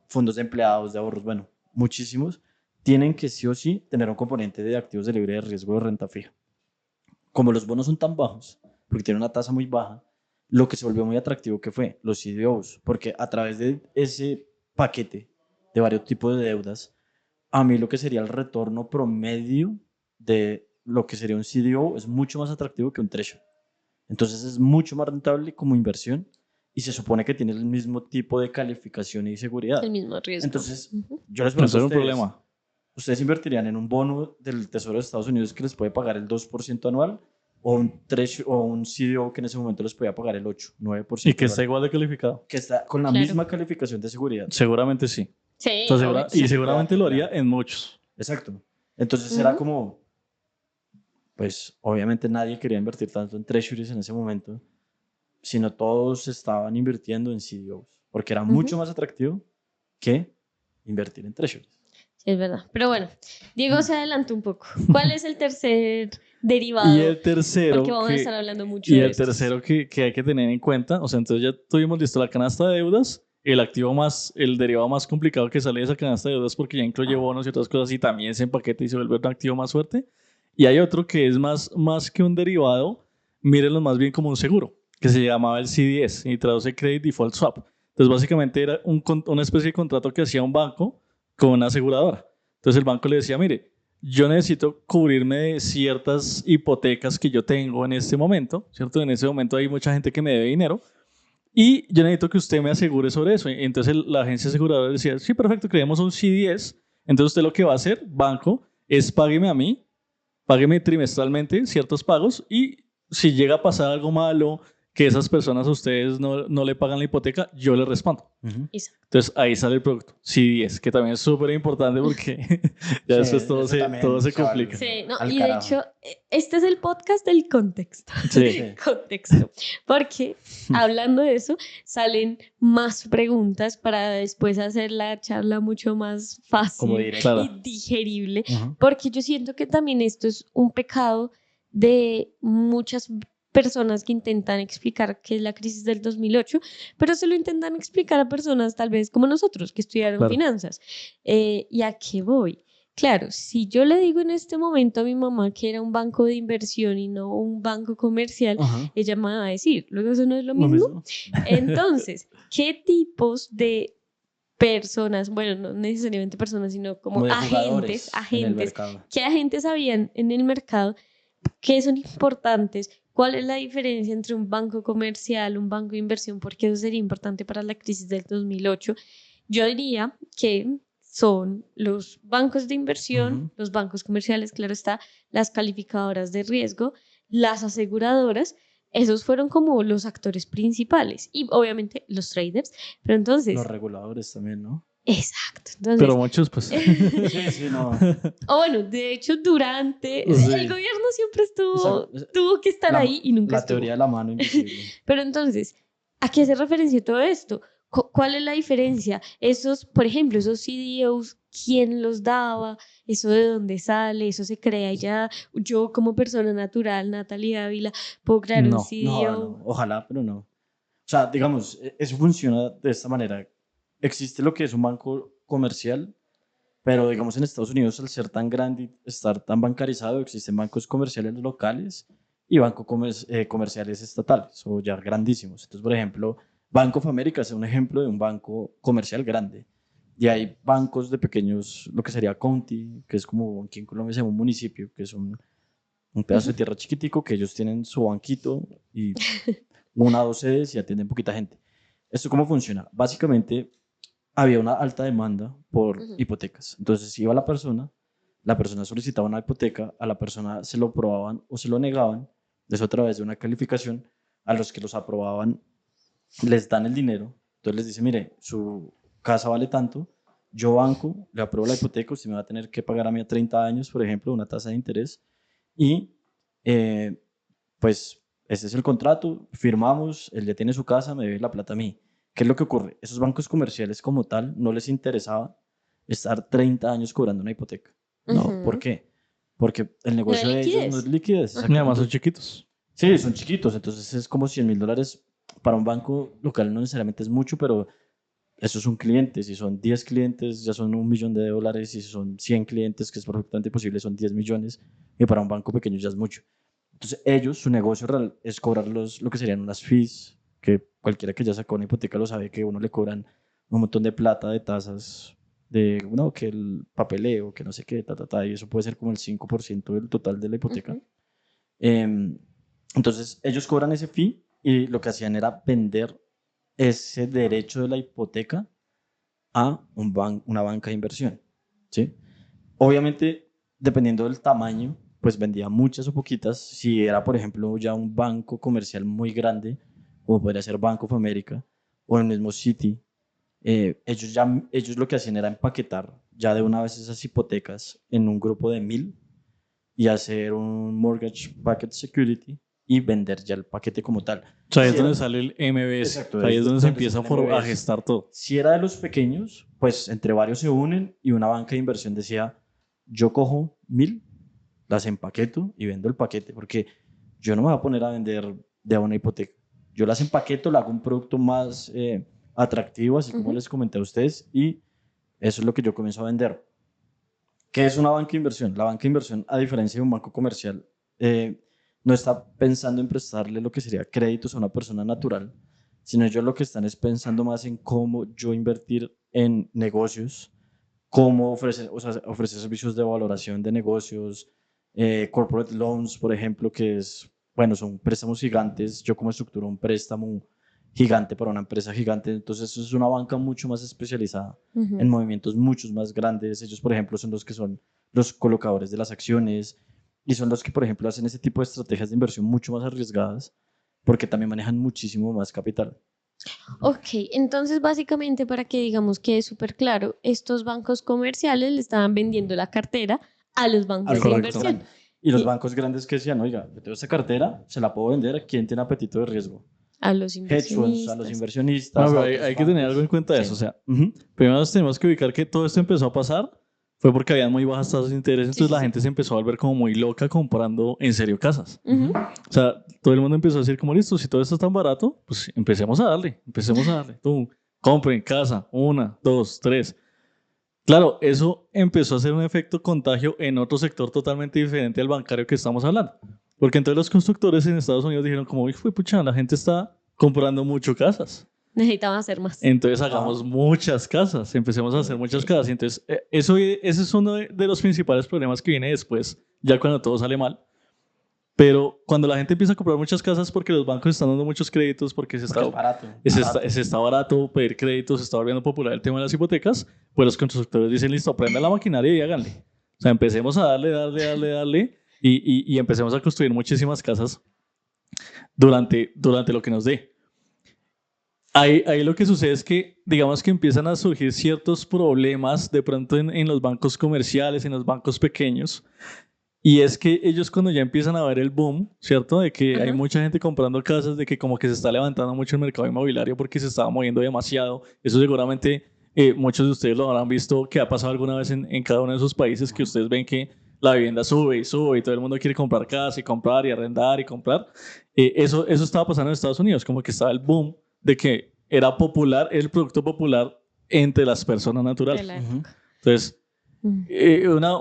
Fondos de empleados, de ahorros, bueno, muchísimos, tienen que sí o sí tener un componente de activos de libre de riesgo de renta fija. Como los bonos son tan bajos, porque tienen una tasa muy baja, lo que se volvió muy atractivo que fue los CDOs, porque a través de ese paquete de varios tipos de deudas, a mí lo que sería el retorno promedio de lo que sería un CDO es mucho más atractivo que un treasury. Entonces es mucho más rentable como inversión y se supone que tiene el mismo tipo de calificación y seguridad. El mismo riesgo. Entonces, Ujú. yo les Eso pregunto es a un problema. ¿ustedes invertirían en un bono del Tesoro de Estados Unidos que les puede pagar el 2% anual o un CDO que en ese momento les podía pagar el 8, Y 9% que está anual? igual de calificado. Que está con la Claro. misma calificación de seguridad. Seguramente sí. Sí, O sea, obvio. y Sí, seguramente claro, lo haría claro. en muchos. Exacto. Entonces era Ujú. como, pues obviamente nadie quería invertir tanto en treasuries en ese momento, sino todos estaban invirtiendo en CDOs, porque era mucho Ujú. más atractivo que invertir en treasuries. Sí, es verdad. Pero bueno, Diego se adelantó un poco. ¿Cuál es el tercer Y derivado? el Porque tercero vamos a estar que, hablando mucho y de el estos. tercero que hay que tener en cuenta, o sea, entonces ya tuvimos listo la canasta de deudas, el activo más, el derivado más complicado que sale de esa canasta de deudas porque ya incluye bonos y otras cosas y también se empaqueta y se vuelve un activo más fuerte. Y hay otro que es más que un derivado, mírenlo más bien como un seguro, que se llamaba el CDS y traduce Credit Default Swap. Entonces básicamente era una especie de contrato que hacía un banco con una aseguradora. Entonces el banco le decía, mire, yo necesito cubrirme de ciertas hipotecas que yo tengo en este momento, ¿cierto? En ese momento hay mucha gente que me debe dinero y yo necesito que usted me asegure sobre eso. Entonces la agencia aseguradora decía, sí, perfecto, creemos un CDS. Entonces usted lo que va a hacer, banco, es págueme a mí, págueme trimestralmente ciertos pagos y si llega a pasar algo malo, que esas personas a ustedes no le pagan la hipoteca, yo le respondo. Exacto. Entonces ahí sale el producto, CDS, que también es súper importante porque ya Sí, después eso todo también se se va complica. Sí, no, al y de carajo. hecho, este es el podcast del contexto. Sí. Sí. Contexto. Porque hablando de eso, salen más preguntas para después hacer la charla mucho más Como fácil directo. Claro. y digerible. Ujú. Porque yo siento que también esto es un pecado de muchas personas que intentan explicar qué es la crisis del 2008, pero se lo intentan explicar a personas tal vez como nosotros, que estudiaron Claro. finanzas. ¿Y a qué voy? Claro, si yo le digo en este momento a mi mamá que era un banco de inversión y no un banco comercial, Ajá. ella me va a decir, luego eso no es lo Lo mismo. mismo. Entonces, ¿qué tipos de personas, bueno, no necesariamente personas, sino como Como de agentes, jugadores en el agentes, mercado. qué agentes habían en el mercado que son importantes? ¿Cuál es la diferencia entre un banco comercial, un banco de inversión? Porque eso sería importante para la crisis del 2008. Yo diría que son los bancos de inversión, Ujú. los bancos comerciales, claro está, las calificadoras de riesgo, las aseguradoras. Esos fueron como los actores principales y obviamente los traders. Pero Los entonces, reguladores también, ¿no? exacto. Pero Entonces, muchos, pues. Sí, sí, no. o bueno, de hecho, durante el Sí. gobierno siempre Esa- tuvo que estar ahí y nunca la estuvo. teoría de la mano invisible. Pero entonces, ¿a qué hace referencia todo esto? ¿Cuál es la diferencia? Esos, por ejemplo, esos CDOs, ¿quién los daba? ¿Eso de dónde sale? ¿Eso se crea ya? Yo como persona natural, Natalia Ávila, puedo crear un No. No, CDO. no, ojalá, pero no. O sea, digamos, eso funciona de esta manera. Existe lo que es un banco comercial, pero digamos en Estados Unidos, al ser tan grande y estar tan bancarizado, existen bancos comerciales locales y bancos comerciales estatales o ya grandísimos. Entonces, por ejemplo, Bank of America es un ejemplo de un banco comercial grande. Y hay bancos de pequeños, lo que sería county, que es como aquí en Colombia se llama un municipio, que es un pedazo de tierra chiquitico, que ellos tienen su banquito y una o dos sedes y atienden poquita gente. ¿Esto cómo funciona? Básicamente, había una alta demanda por Ujú. hipotecas. Entonces iba la persona solicitaba una hipoteca, a la persona se lo aprobaban o se lo negaban, eso a través de una calificación, a los que los aprobaban les dan el dinero, entonces les dice, mire, su casa vale tanto, yo banco, le apruebo la hipoteca, usted me va a tener que pagar a mí a 30 años, por ejemplo, una tasa de interés, y eh, pues ese es el contrato, firmamos, él ya tiene su casa, me debe la plata a mí. ¿Qué es lo que ocurre? Esos bancos comerciales como tal no les interesaba estar 30 años cobrando una hipoteca. No, ¿por Ujú. qué? Porque el No hay negocio de ellos no es liquidez. liquidez. Y Exacto. además son chiquitos. Sí, son chiquitos, entonces es como $100,000 para un banco local, no necesariamente es mucho, pero eso es un cliente. Si son 10 clientes, ya son $1,000,000. Si son 100 clientes, que es perfectamente posible, son 10 millones. Y para un banco pequeño ya es mucho. Entonces, ellos, su negocio real es cobrar lo que serían unas fees, que cualquiera que ya sacó una hipoteca lo sabe, que uno le cobran un montón de plata, de tasas, de, no, que el papeleo, que no sé qué, y eso puede ser como el 5% del total de la hipoteca. Ujú. Entonces, ellos cobran ese fee y lo que hacían era vender ese derecho de la hipoteca a una banca de inversión, ¿sí? Obviamente, dependiendo del tamaño, pues vendía muchas o poquitas. Si era, por ejemplo, ya un banco comercial muy grande, como podría ser Bank of America o el mismo Citi, ellos lo que hacían era empaquetar ya de una vez esas hipotecas en un grupo de 1000 y hacer un mortgage packet security y vender ya el paquete como tal. O sea, ahí es Si donde era- sale el MBS. Exacto, O sea, ahí es donde se empieza sale el a MBS. gestar todo. Si era de los pequeños, pues entre varios se unen y una banca de inversión decía, yo cojo 1000, las empaqueto y vendo el paquete, porque yo no me voy a poner a vender de a una hipoteca. Yo las empaqueto, le hago un producto más atractivo, así como les comenté a ustedes, y eso es lo que yo comienzo a vender. ¿Qué es una banca de inversión? La banca de inversión, a diferencia de un banco comercial, no está pensando en prestarle lo que sería créditos a una persona natural, sino ellos lo que están es pensando más en cómo yo invertir en negocios, cómo ofrecer, o sea, ofrecer servicios de valoración de negocios, corporate loans, por ejemplo, que es, bueno, son préstamos gigantes. Yo como estructuro un préstamo gigante para una empresa gigante, entonces eso es una banca mucho más especializada en movimientos muchos más grandes. Ellos, por ejemplo, son los que son los colocadores de las acciones y son los que, por ejemplo, hacen ese tipo de estrategias de inversión mucho más arriesgadas porque también manejan muchísimo más capital. Ok, entonces básicamente para que digamos que es súper claro, estos bancos comerciales le estaban vendiendo la cartera a los A bancos los de bancos inversión. grandes. Y los Y bancos grandes que decían, oiga, yo tengo esta cartera, se la puedo vender a quien tiene apetito de riesgo. a los Hedge funds, a los inversionistas. inversionistas, a otros Hay que tener algo bancos. en cuenta de Sí. eso. O sea, Ujú. primero nos tenemos que ubicar que todo esto empezó a pasar fue porque habían muy bajas tasas de interés, Sí, entonces sí, la sí. gente se empezó a volver como muy loca comprando en serio casas. Ujú. O sea, todo el mundo empezó a decir como listo, si todo esto es tan barato, pues empecemos a darle. Tú, compren casa, 1, 2, 3. Claro, eso empezó a hacer un efecto contagio en otro sector totalmente diferente al bancario que estamos hablando. Porque entonces los constructores en Estados Unidos dijeron como, uy, pucha, la gente está comprando mucho casas. Necesitaban hacer más. Entonces hagamos muchas casas, empecemos a hacer muchas Ok. casas. Y entonces ese es uno de los principales problemas que viene después, ya cuando todo sale mal. Pero cuando la gente empieza a comprar muchas casas porque los bancos están dando muchos créditos, porque Porque es barato. se está barato pedir créditos, se está volviendo popular el tema de las hipotecas, pues los constructores dicen, listo, prendan la maquinaria y háganle. O sea, empecemos a darle y empecemos a construir muchísimas casas durante lo que nos dé. Ahí lo que sucede es que, digamos que empiezan a surgir ciertos problemas de pronto en los bancos comerciales, en los bancos pequeños, y es que ellos cuando ya empiezan a ver el boom, ¿cierto? De que hay Ajá. mucha gente comprando casas, de que como que se está levantando mucho el mercado inmobiliario porque se estaba moviendo demasiado. Eso seguramente muchos de ustedes lo habrán visto que ha pasado alguna vez en cada uno de esos países que ustedes ven que la vivienda sube y sube y todo el mundo quiere comprar casa y comprar y arrendar y comprar. Eso estaba pasando en Estados Unidos, como que estaba el boom de que era popular, el producto popular entre las personas naturales. De la Ujú. época. Entonces, Mm.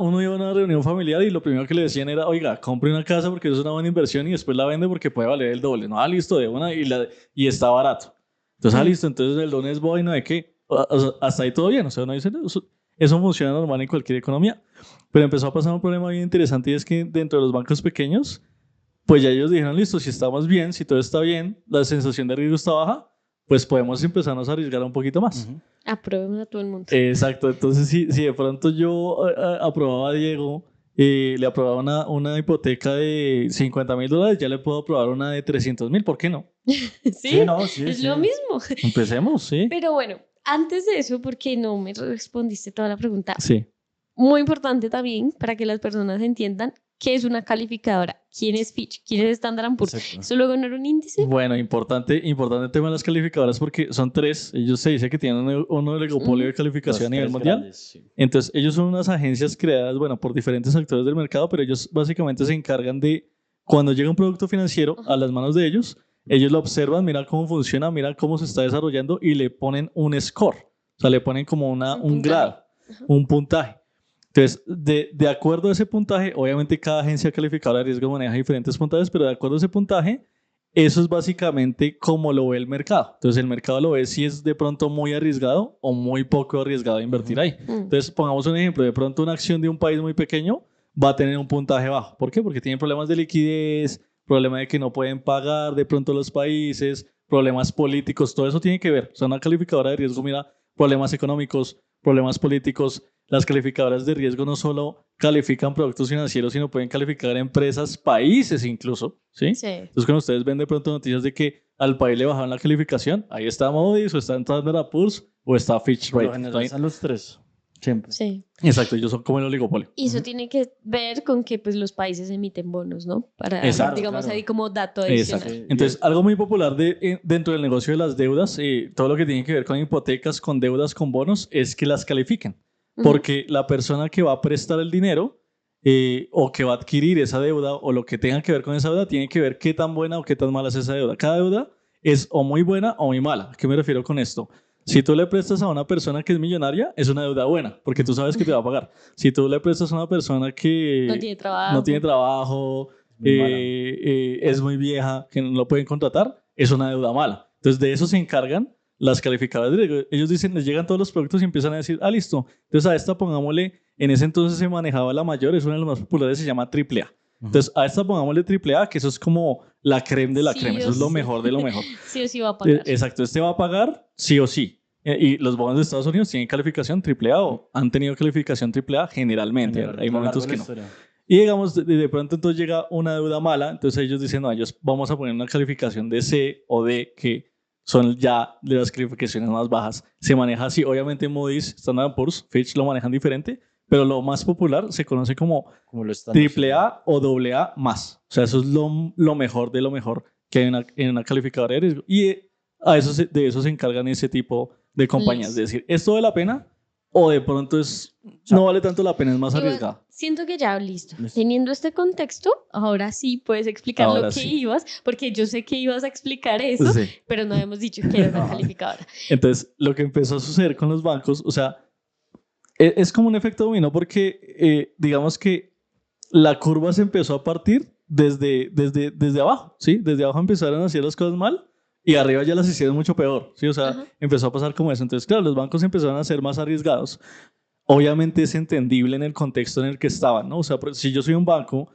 uno iba a una reunión familiar y lo primero que le decían era, oiga, compre una casa porque eso es una buena inversión y después la vende porque puede valer el doble. No, listo, de una y está barato. Entonces, listo, entonces el don es boy, no hay que, o sea, hasta ahí todo bien. O sea, uno dice, eso funciona normal en cualquier economía. Pero empezó a pasar un problema bien interesante y es que dentro de los bancos pequeños, pues ya ellos dijeron, listo, si estamos bien, si todo está bien, la sensación de riesgo está baja, pues podemos empezarnos a arriesgar un poquito más. Ujú. Aprobemos a todo el mundo. Exacto, entonces si de pronto yo aprobaba a Diego, le aprobaba una hipoteca de $50,000, ya le puedo aprobar una de 300,000, ¿por qué no? Sí, Sí, no, sí, es sí. lo mismo. Empecemos, sí. Pero bueno, antes de eso, porque no me respondiste toda la pregunta, Sí. muy importante también para que las personas entiendan qué es una calificadora, quién es Fitch, quién es Standard & Poor's. Exacto. ¿Eso luego no era un índice? Bueno, importante el tema de las calificadoras porque son 3. Ellos se dice que tienen un oligopolio de calificación a nivel mundial. Sí. Entonces, ellos son unas agencias creadas, bueno, por diferentes actores del mercado, pero ellos básicamente se encargan de, cuando llega un producto financiero a las manos de ellos lo observan, miran cómo funciona, miran cómo se está desarrollando y le ponen un score. O sea, le ponen como un puntaje. grado, un puntaje. Entonces, de acuerdo a ese puntaje, obviamente cada agencia calificadora de riesgo maneja diferentes puntajes, pero de acuerdo a ese puntaje, eso es básicamente como lo ve el mercado. Entonces, el mercado lo ve si es de pronto muy arriesgado o muy poco arriesgado a invertir ahí. Entonces, pongamos un ejemplo. De pronto, una acción de un país muy pequeño va a tener un puntaje bajo. ¿Por qué? Porque tienen problemas de liquidez, problema de que no pueden pagar de pronto los países, problemas políticos, todo eso tiene que ver. O sea, una calificadora de riesgo mira problemas económicos, problemas políticos. Las calificadoras de riesgo no solo califican productos financieros, sino pueden calificar empresas, países incluso, ¿sí? Sí. Entonces, cuando ustedes ven de pronto noticias de que al país le bajaron la calificación, ahí está Moody's, o está Standard & Poor's, o está Fitch Por lo Ratings. general están los tres, siempre. Sí. Exacto, ellos son como el oligopolio. Y eso tiene que ver con que pues los países emiten bonos, ¿no? Para, Exacto, digamos, claro. ahí como dato Exacto. adicional. Entonces, algo muy popular dentro del negocio de las deudas, todo lo que tiene que ver con hipotecas, con deudas, con bonos, es que las califiquen. Porque la persona que va a prestar el dinero o que va a adquirir esa deuda o lo que tenga que ver con esa deuda tiene que ver qué tan buena o qué tan mala es esa deuda. Cada deuda es o muy buena o muy mala. ¿A qué me refiero con esto? Si tú le prestas a una persona que es millonaria, es una deuda buena, porque tú sabes que te va a pagar. Si tú le prestas a una persona que No tiene trabajo. no tiene trabajo, Muy mala. es muy vieja, que no lo pueden contratar, es una deuda mala. Entonces, de eso se encargan las calificadoras de riesgo. Ellos dicen, les llegan todos los productos y empiezan a decir, listo. Entonces, a esta pongámosle, en ese entonces se manejaba la mayor, es una de las más populares, se llama AAA. Entonces, a esta pongámosle AAA, que eso es como la creme de la Sí creme, o eso es lo sí. mejor de lo mejor. Sí o sí va a pagar. Exacto, este va a pagar sí o sí. Y los bonos de Estados Unidos tienen calificación AAA o han tenido calificación AAA generalmente. Hay momentos que no. Y digamos, de pronto entonces llega una deuda mala, entonces ellos dicen, no, ellos vamos a poner una calificación de C o D, que son ya de las calificaciones más bajas. Se maneja así, obviamente Moody's, Standard & Poor's, Fitch lo manejan diferente, pero lo más popular se conoce como Como lo están AAA o AA más. O sea, eso es lo mejor de lo mejor que hay en una calificadora de riesgo. Y de eso se encargan ese tipo de compañías. Listo. Es decir, ¿esto vale la pena? O de pronto no vale tanto la pena, es más Igual, arriesgado. siento que ya, listo. Listo. Teniendo este contexto, ahora sí puedes explicar Ahora lo que sí. ibas, porque yo sé que ibas a explicar eso, Sí. pero no habíamos dicho que era una calificadora. Entonces, lo que empezó a suceder con los bancos, o sea, es como un efecto dominó porque digamos que la curva se empezó a partir desde abajo, ¿sí? Desde abajo empezaron a hacer las cosas mal y arriba ya las hicieron mucho peor, ¿sí? O sea, Ajá. empezó a pasar como eso. Entonces, claro, los bancos empezaron a ser más arriesgados. Obviamente es entendible en el contexto en el que estaban, ¿no? O sea, si yo soy un banco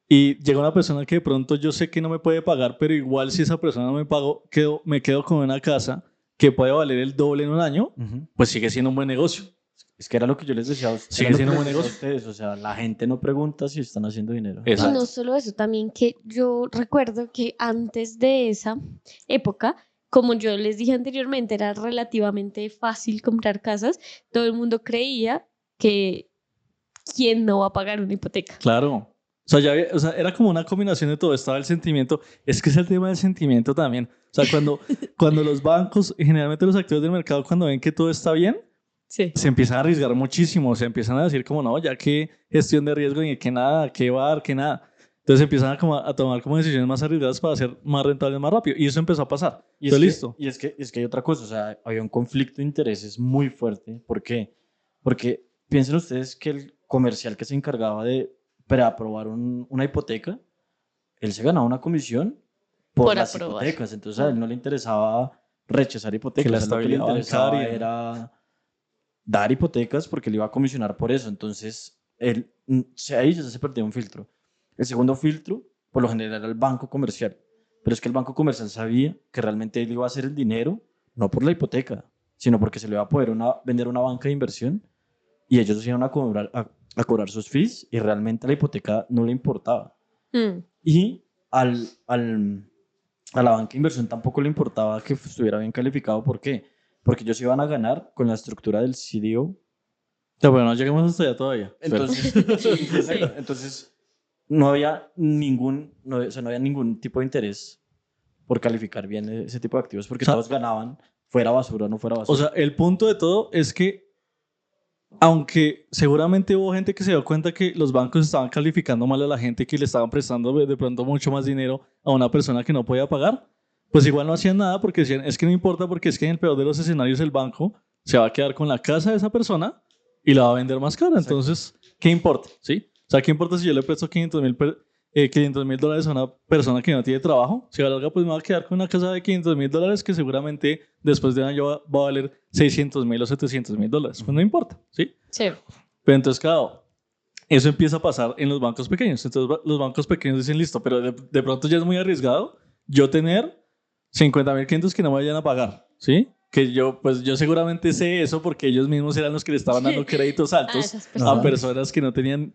y llega una persona que de pronto yo sé que no me puede pagar, pero igual si esa persona no me pagó, me quedo con una casa que puede valer el doble en un año, pues sigue siendo un buen negocio. Es que era lo que yo les decía a ustedes. Sigue Era lo siendo que un les buen decía a ustedes. O sea, la gente no pregunta si están haciendo dinero. Y Exacto. no solo eso, también que yo recuerdo que antes de esa época, como yo les dije anteriormente, era relativamente fácil comprar casas, todo el mundo creía que ¿quién no va a pagar una hipoteca? Claro. O sea, o sea, era como una combinación de todo. Estaba el sentimiento. Es que es el tema del sentimiento también. O sea, cuando los bancos, generalmente los actores del mercado, cuando ven que todo está bien, Sí. se empiezan a arriesgar muchísimo. Se empiezan a decir como, no, ya que gestión de riesgo, ni que nada, que bar, que nada. Entonces empiezan a tomar como decisiones más arriesgadas para ser más rentables más rápido. Y eso empezó a pasar. Y Entonces, es listo. que hay otra cosa, o sea, había un conflicto de intereses muy fuerte. ¿Por qué? Porque piensen ustedes que el comercial que se encargaba de preaprobar una hipoteca, él se ganaba una comisión por las aprobar. hipotecas. Entonces a él no le interesaba rechazar hipotecas. Que la a él lo que le estabilidad interesaba bancaria. era dar hipotecas porque le iba a comisionar por eso. Entonces ahí ya se perdió un filtro. El segundo filtro, por lo general, era el banco comercial. Pero es que el banco comercial sabía que realmente él iba a hacer el dinero no por la hipoteca, sino porque se le iba a poder vender una banca de inversión y ellos iban a cobrar sus fees y realmente la hipoteca no le importaba. Y a la banca de inversión tampoco le importaba que estuviera bien calificado. ¿Por qué? Porque ellos iban a ganar con la estructura del CDO. Ya, bueno, no lleguemos hasta allá todavía. Entonces no había ningún tipo de interés por calificar bien ese tipo de activos porque todos ganaban, fuera basura o no fuera basura. O sea, el punto de todo es que, aunque seguramente hubo gente que se dio cuenta que los bancos estaban calificando mal a la gente, que le estaban prestando de pronto mucho más dinero a una persona que no podía pagar, pues igual no hacían nada porque decían, es que no importa porque es que en el peor de los escenarios el banco se va a quedar con la casa de esa persona y la va a vender más cara. Exacto. Entonces, ¿qué importa? ¿Sí? O sea, ¿qué importa si yo le presto $500,000 a una persona que no tiene trabajo? Si a la larga, pues me va a quedar con una casa de $500,000 que seguramente después de un año va a valer $600,000 o $700,000. Pues no importa, ¿sí? Sí. Pero entonces, claro, eso empieza a pasar en los bancos pequeños. Entonces, los bancos pequeños dicen, listo, pero de pronto ya es muy arriesgado yo tener 50.000 clientes que no me vayan a pagar, ¿sí? Que pues yo seguramente sé eso porque ellos mismos eran los que le estaban dando créditos altos esas a personas. personas que no tenían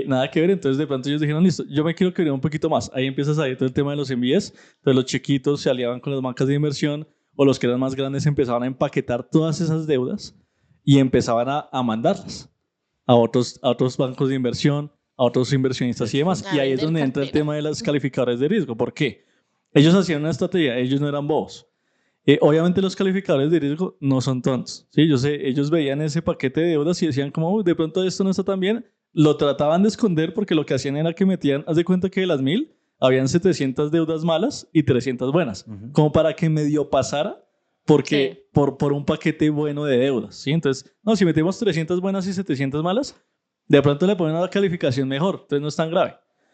nada que ver. Entonces de pronto ellos dijeron, listo, yo me quiero cubrir un poquito más. Ahí empieza a salir todo el tema de los MBS. Entonces los chiquitos se aliaban con las bancas de inversión o los que eran más grandes empezaban a empaquetar todas esas deudas y empezaban a mandarlas a otros bancos de inversión, a otros inversionistas y demás. A Y ahí es vender donde entra el cartera. tema de los calificadores de riesgo. ¿Por qué? Ellos hacían una estrategia, ellos no eran bobos. Obviamente los calificadores de riesgo no son tontos, ¿sí? Yo sé, ellos veían ese paquete de deudas y decían como, "Uy, de pronto esto no está tan bien". Lo trataban de esconder porque lo que hacían era que metían, haz de cuenta que de las 1.000, habían 700 deudas malas y 300 buenas, como para que medio pasara porque, Sí. por un paquete bueno de deudas, ¿sí? Entonces, no, si metemos 300 buenas y 700 malas, de pronto le ponen una calificación mejor, entonces no es tan grave.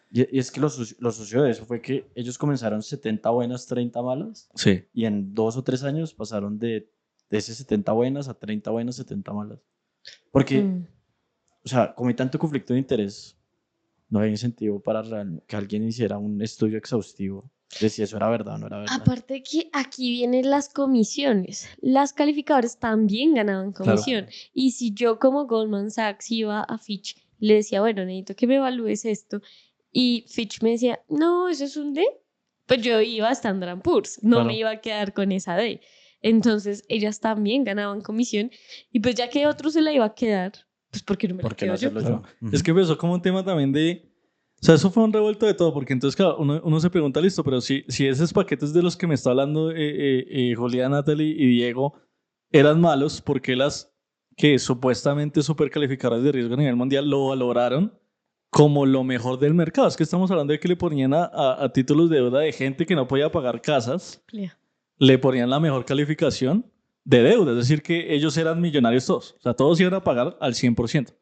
Y es que lo sucio de eso fue que ellos comenzaron 70 buenas, 30 malas, Sí. y en 2 o 3 años pasaron de ese 70 buenas a 30 buenas, 70 malas. Porque, Mm. o sea, como hay tanto conflicto de interés, no hay incentivo para que alguien hiciera un estudio exhaustivo de si eso era verdad o no era verdad. Aparte que aquí vienen las comisiones. Las calificadoras también ganaban Claro. comisión. Y si yo como Goldman Sachs iba a Fitch, le decía, bueno, necesito que me evalúes esto. Y Fitch me decía, no, eso es un D. Pues yo iba a Standard & Poor's, no Claro. me iba a quedar con esa D. Entonces ellas también ganaban comisión. Y pues ya que otro se la iba a quedar, pues ¿por qué no me la ¿Por qué quedo no yo? hacerlo Claro. yo? Es que empezó como un tema también de... O sea, eso fue un revuelto de todo, porque entonces, claro, uno se pregunta, listo, pero si esos paquetes de los que me está hablando Julián, Natalie y Diego eran malos, ¿por qué las que supuestamente supercalificadoras de riesgo a nivel mundial lo valoraron como lo mejor del mercado? Es que estamos hablando de que le ponían a títulos de deuda de gente que no podía pagar casas, le ponían la mejor calificación de deuda, es decir, que ellos eran millonarios todos, o sea, todos iban a pagar al 100%.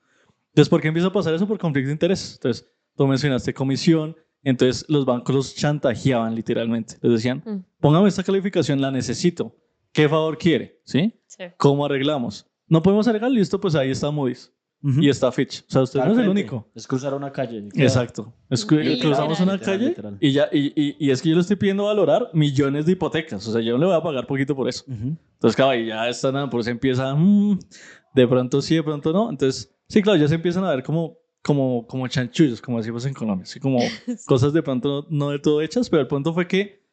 Entonces, ¿por qué empieza a pasar eso? Por conflicto de interés. Entonces, tú mencionaste comisión, entonces los bancos los chantajeaban literalmente. Les decían, póngame esta calificación, la necesito. ¿Qué favor quiere? ¿Sí? Sí. ¿Cómo arreglamos? No podemos arreglar, listo, pues ahí está Moody's y está Fitch. O sea, usted no es el único. Es cruzar una calle. Exacto. Cruzamos una calle literal. y ya, y es que yo le estoy pidiendo valorar millones de hipotecas. O sea, yo no le voy a pagar poquito por eso. Entonces, claro, ahí ya están, por eso empieza, de pronto sí, de pronto no. Entonces, sí, claro, ya se empiezan a ver como chanchullos, como decimos en Colombia, así como cosas de pronto no del todo hechas, pero el punto fue que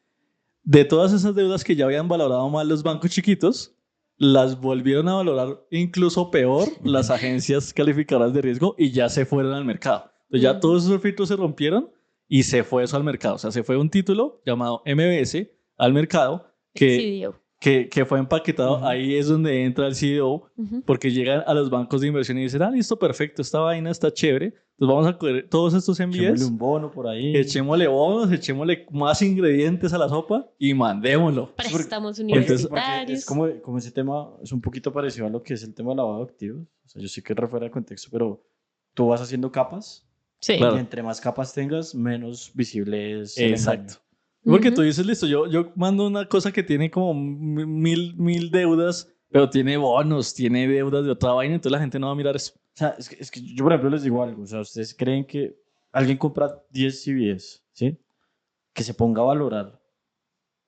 de todas esas deudas que ya habían valorado mal los bancos chiquitos, las volvieron a valorar incluso peor las agencias calificadoras de riesgo y ya se fueron al mercado. Entonces ya todos esos filtros se rompieron y se fue eso al mercado. O sea, se fue un título llamado MBS al mercado que fue empaquetado. Ahí es donde entra el CDO, porque llegan a los bancos de inversión y dicen, listo, perfecto, esta vaina está chévere. Entonces vamos a coger todos estos MBS. Echémosle un bono por ahí. Echémosle bonos, echémosle más ingredientes a la sopa y mandémoslo. Préstamos universitarios. Es como ese tema, es un poquito parecido a lo que es el tema de lavado de activos. O sea, yo sé que es fuera de contexto, pero tú vas haciendo capas. Sí. Claro. Y entre más capas tengas, menos visible es el Exacto. engaño. Porque tú dices, listo, yo mando una cosa que tiene como mil deudas, pero tiene bonos, tiene deudas de otra vaina, entonces la gente no va a mirar eso. O sea, es que yo, por ejemplo, les digo algo. O sea, ¿ustedes creen que alguien compra 10 CVS, ¿sí? Que se ponga a valorar?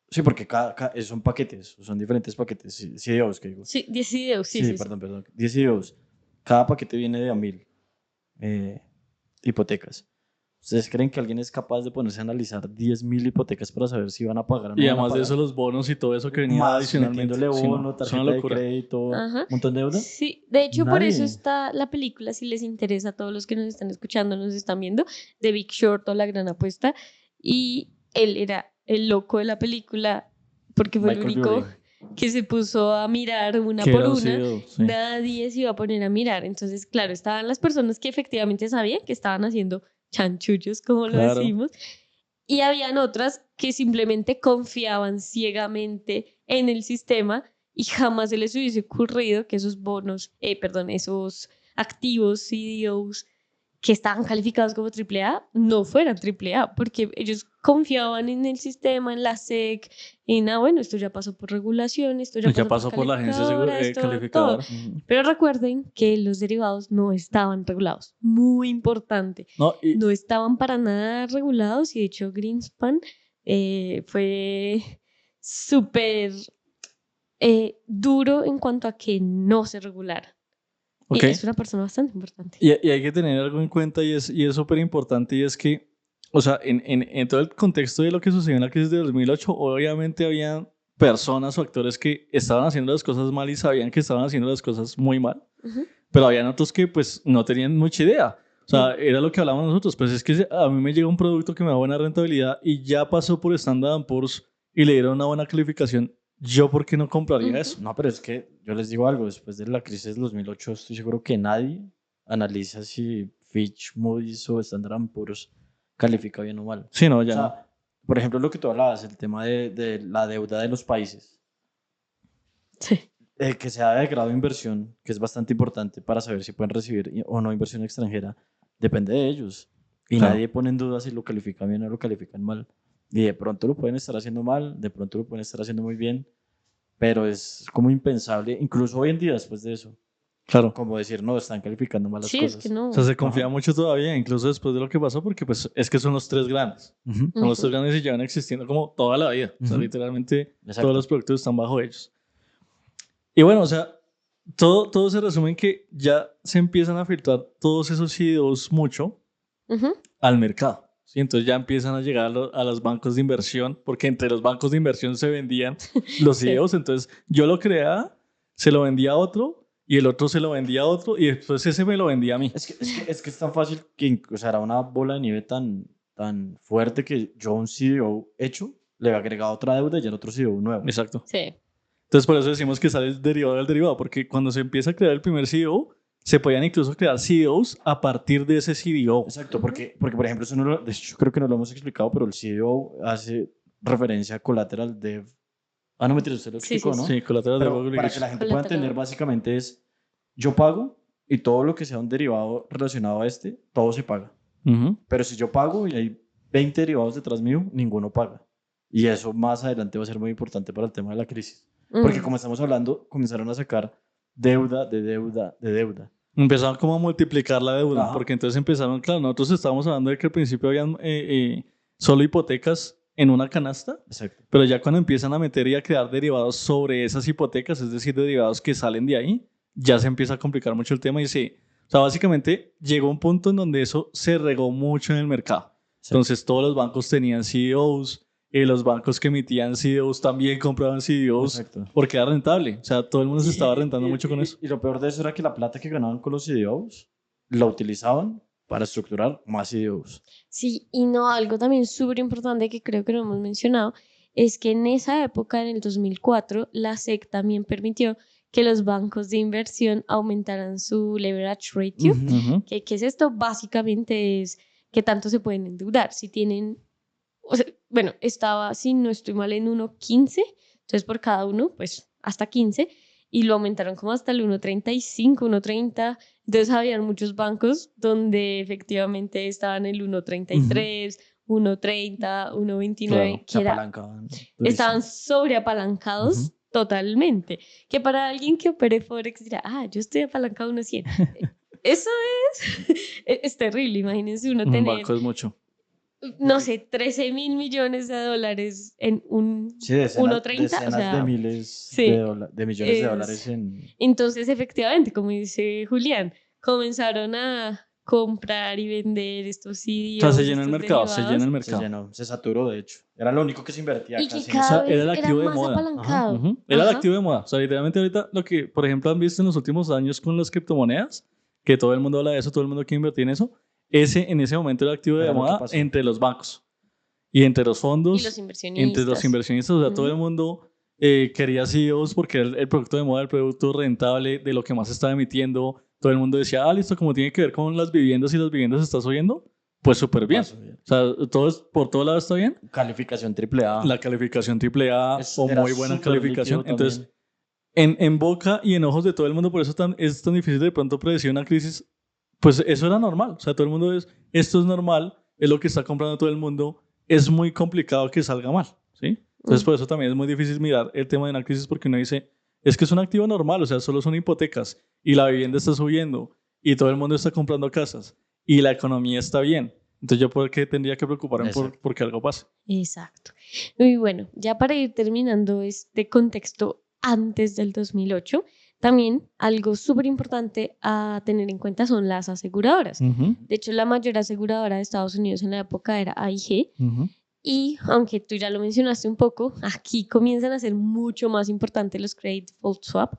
Sí, porque son paquetes, son diferentes paquetes, CDOs, que digo. Sí, 10 CDOs, sí. Perdón. 10 CDOs. Cada paquete viene de a 1.000 hipotecas. ¿Ustedes creen que alguien es capaz de ponerse a analizar 10.000 hipotecas para saber si van a pagar o no? Y además de eso, los bonos y todo eso que venía más adicionalmente. metiéndole bono, Sí, tarjeta de crédito, un montón de deuda. Sí, de hecho, por eso Nadie. está la película, si les interesa a todos los que nos están escuchando, nos están viendo, The Big Short o La Gran Apuesta. Y él era el loco de la película porque fue Michael el único Bublé. que se puso a mirar una Que por era un una. CEO, sí. Nadie se iba a poner a mirar. Entonces, claro, estaban las personas que efectivamente sabían que estaban haciendo chanchullos, como lo Claro. decimos, y habían otras que simplemente confiaban ciegamente en el sistema y jamás se les hubiese ocurrido que esos bonos, esos activos, CDOs que estaban calificados como AAA no fueran AAA, porque ellos confiaban en el sistema, en la SEC, en, bueno, esto ya pasó por regulación, esto ya pasó por la agencia esto, calificadora. todo. Pero recuerden que los derivados no estaban regulados, muy importante. No estaban para nada regulados y de hecho Greenspan súper duro en cuanto a que no se regulara. Ok. Y es una persona bastante importante. Y hay que tener algo en cuenta y es súper importante y es que, o sea, en todo el contexto de lo que sucedió en la crisis de 2008, obviamente había personas o actores que estaban haciendo las cosas mal y sabían que estaban haciendo las cosas muy mal, pero habían otros que pues no tenían mucha idea. O sea, era lo que hablábamos nosotros, pues es que a mí me llega un producto que me da buena rentabilidad y ya pasó por Standard & Poor's y le dieron una buena calificación. ¿Yo por qué no compraría eso? No, pero es que yo les digo algo, después de la crisis del 2008 estoy seguro que nadie analiza si Fitch, Moody's o Standard & Poor's califica bien o mal. Sí, no, O ya no. sea, por ejemplo, lo que tú hablabas, el tema de la deuda de los países, Sí. que sea de grado de inversión, que es bastante importante para saber si pueden recibir o no inversión extranjera, depende de ellos. Y Claro. nadie pone en duda si lo califican bien o lo califican mal. Y de pronto lo pueden estar haciendo mal, de pronto lo pueden estar haciendo muy bien, pero es como impensable, incluso hoy en día después de eso, Claro. como decir, no, están calificando mal las Sí, cosas. es que no. O sea, se confía Ajá. mucho todavía, incluso después de lo que pasó, porque pues es que son los tres grandes. Ujú. Son los tres grandes y llevan existiendo como toda la vida. O sea, Ujú. literalmente Exacto. todos los productos están bajo ellos. Y bueno, o sea, todo se resume en que ya se empiezan a filtrar todos esos CEOs mucho al mercado. ¿Sí? Entonces ya empiezan a llegar a los bancos de inversión, porque entre los bancos de inversión se vendían los Sí. CEOs. Entonces yo lo creaba, se lo vendía a otro, y el otro se lo vendía a otro, y después ese me lo vendía a mí. Es que es tan fácil que, o sea, era una bola de nieve tan fuerte que yo a un CEO hecho le había agregado otra deuda y el otro CEO nuevo. Exacto. Sí. Entonces por eso decimos que sale el derivado del derivado, porque cuando se empieza a crear el primer CEO, se podían incluso crear CEOs a partir de ese CEO. Exacto, porque por ejemplo, eso no de hecho, creo que no lo hemos explicado, pero el CEO hace referencia a collateral dev. Ah, no, mentira, usted lo Sí, explicó, sí, ¿no? Sí, colateral de Pero Google para que la gente pueda Collateral. entender, básicamente es, yo pago y todo lo que sea un derivado relacionado a este, todo se paga. Pero si yo pago y hay 20 derivados detrás mío, ninguno paga. Y eso más adelante va a ser muy importante para el tema de la crisis. Porque como estamos hablando, comenzaron a sacar deuda de deuda de deuda. Empezaron como a multiplicar la deuda, Ajá. porque entonces empezaron, claro, nosotros estábamos hablando de que al principio habían solo hipotecas en una canasta, Exacto. pero ya cuando empiezan a meter y a crear derivados sobre esas hipotecas, es decir, derivados que salen de ahí, ya se empieza a complicar mucho el tema y sí, o sea, básicamente llegó un punto en donde eso se regó mucho en el mercado. Entonces todos los bancos tenían CEOs, los bancos que emitían CEOs también compraban CEOs, Exacto. porque era rentable, o sea, todo el mundo se estaba rentando mucho con eso. Y lo peor de eso era que la plata que ganaban con los CDOs la utilizaban para estructurar más CDOs. Sí, y no, algo también súper importante que creo que no hemos mencionado es que en esa época, en el 2004, la SEC también permitió que los bancos de inversión aumentaran su leverage ratio. ¿Qué es esto? Básicamente es qué tanto se pueden endeudar. Si tienen, o sea, bueno, estaba, si no estoy mal, en 1.15, entonces por cada uno, pues hasta 15, y lo aumentaron como hasta el 1.35, 1.30. Entonces habían muchos bancos donde efectivamente estaban el 1.33, 1.30, 1.29, Claro, se que era, apalancaban. estaban sobreapalancados totalmente. Que para alguien que opere Forex dirá, yo estoy apalancado 1.100. Eso es terrible. Imagínense uno Un tener, banco es mucho. no sé, 13.000 millones de dólares en un Sí, decenas 1.30. de O sea, miles sí, de millones de es- dólares en... Entonces, efectivamente, como dice Julián, comenzaron a comprar y vender estos O sea, CDOs, se llenó el estos mercado, se derivados, llena el Se mercado. llenó, se saturó de hecho. Era lo único que se invertía y que casi. O cada sea, vez era el era activo de más moda. apalancado. Era el Ajá. activo de moda. O sea, literalmente ahorita lo que, por ejemplo, han visto en los últimos años con las criptomonedas, que todo el mundo habla de eso, todo el mundo quiere invertir en eso, en ese momento era el activo de Era lo que moda pasó. entre los bancos y entre los fondos, Y los entre los inversionistas. O sea, todo el mundo quería CEOs porque era el producto de moda, el producto rentable de lo que más se estaba emitiendo. Todo el mundo decía, listo, como tiene que ver con las viviendas y las viviendas se está subiendo, pues súper bien. Pasó bien. O sea, por todo lado está bien. Calificación AAA. La calificación AAA o Era muy buena súper calificación. líquido Entonces, también. en boca y en ojos de todo el mundo, por eso es tan difícil de pronto predecir una crisis, pues eso era normal. O sea, todo el mundo esto es normal, es lo que está comprando todo el mundo, es muy complicado que salga mal, ¿sí? Entonces, por eso también es muy difícil mirar el tema de una crisis porque uno dice, es que es un activo normal, o sea, solo son hipotecas y la vivienda está subiendo y todo el mundo está comprando casas y la economía está bien Entonces, ¿yo por qué tendría que preocuparme Exacto. por que algo pase? Exacto. Y bueno, ya para ir terminando este contexto antes del 2008, también algo súper importante a tener en cuenta son las aseguradoras. Ujú, De hecho, la mayor aseguradora de Estados Unidos en la época era AIG. ujú. Y aunque tú ya lo mencionaste un poco, aquí comienzan a ser mucho más importantes los credit default swap,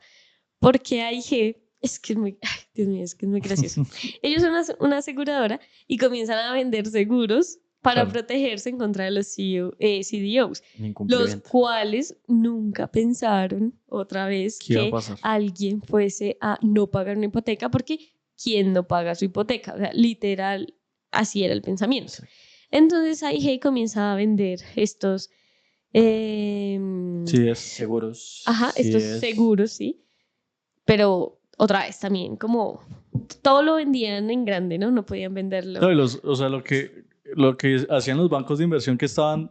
porque AIG es que es muy, ay, Dios mío, es que es muy gracioso. Ellos son una aseguradora y comienzan a vender seguros para Claro. protegerse en contra de los CDOs, los Incumplimiento. cuales nunca pensaron otra vez ¿Qué iba a que pasar? alguien fuese a no pagar una hipoteca, porque ¿quién no paga su hipoteca? O sea, literal, así era el pensamiento. Exacto. Entonces AIG comienza a vender estos, Sí, es. Seguros. ajá, sí estos es. seguros, sí. Pero otra vez también, como todo lo vendían en grande, ¿no? No podían venderlo. Claro, o sea, lo que hacían los bancos de inversión que estaban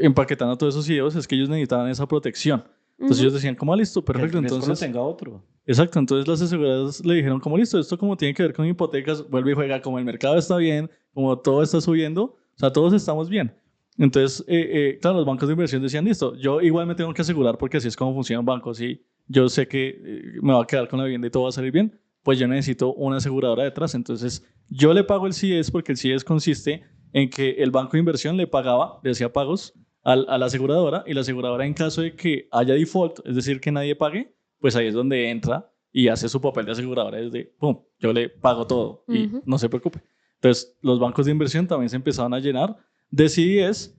empaquetando todos esos CEOs es que ellos necesitaban esa protección. Entonces Ujú. ellos decían, ¿cómo listo? Que el Perfecto. riesgo lo Entonces, tenga otro. exacto. Entonces las aseguradoras le dijeron, ¿cómo listo? Esto como tiene que ver con hipotecas, vuelve y juega, como el mercado está bien, como todo está subiendo, o sea, todos estamos bien. Entonces, claro, los bancos de inversión decían, listo, yo igual me tengo que asegurar porque así es como funcionan bancos y yo sé que me va a quedar con la vivienda y todo va a salir bien, pues yo necesito una aseguradora detrás. Entonces, yo le pago el CIES porque el CIES consiste en que el banco de inversión le pagaba, le hacía pagos a la aseguradora y la aseguradora en caso de que haya default, es decir, que nadie pague, pues ahí es donde entra y hace su papel de aseguradora desde, pum, yo le pago todo y Ujú. no se preocupe. Entonces, los bancos de inversión también se empezaron a llenar de CDS,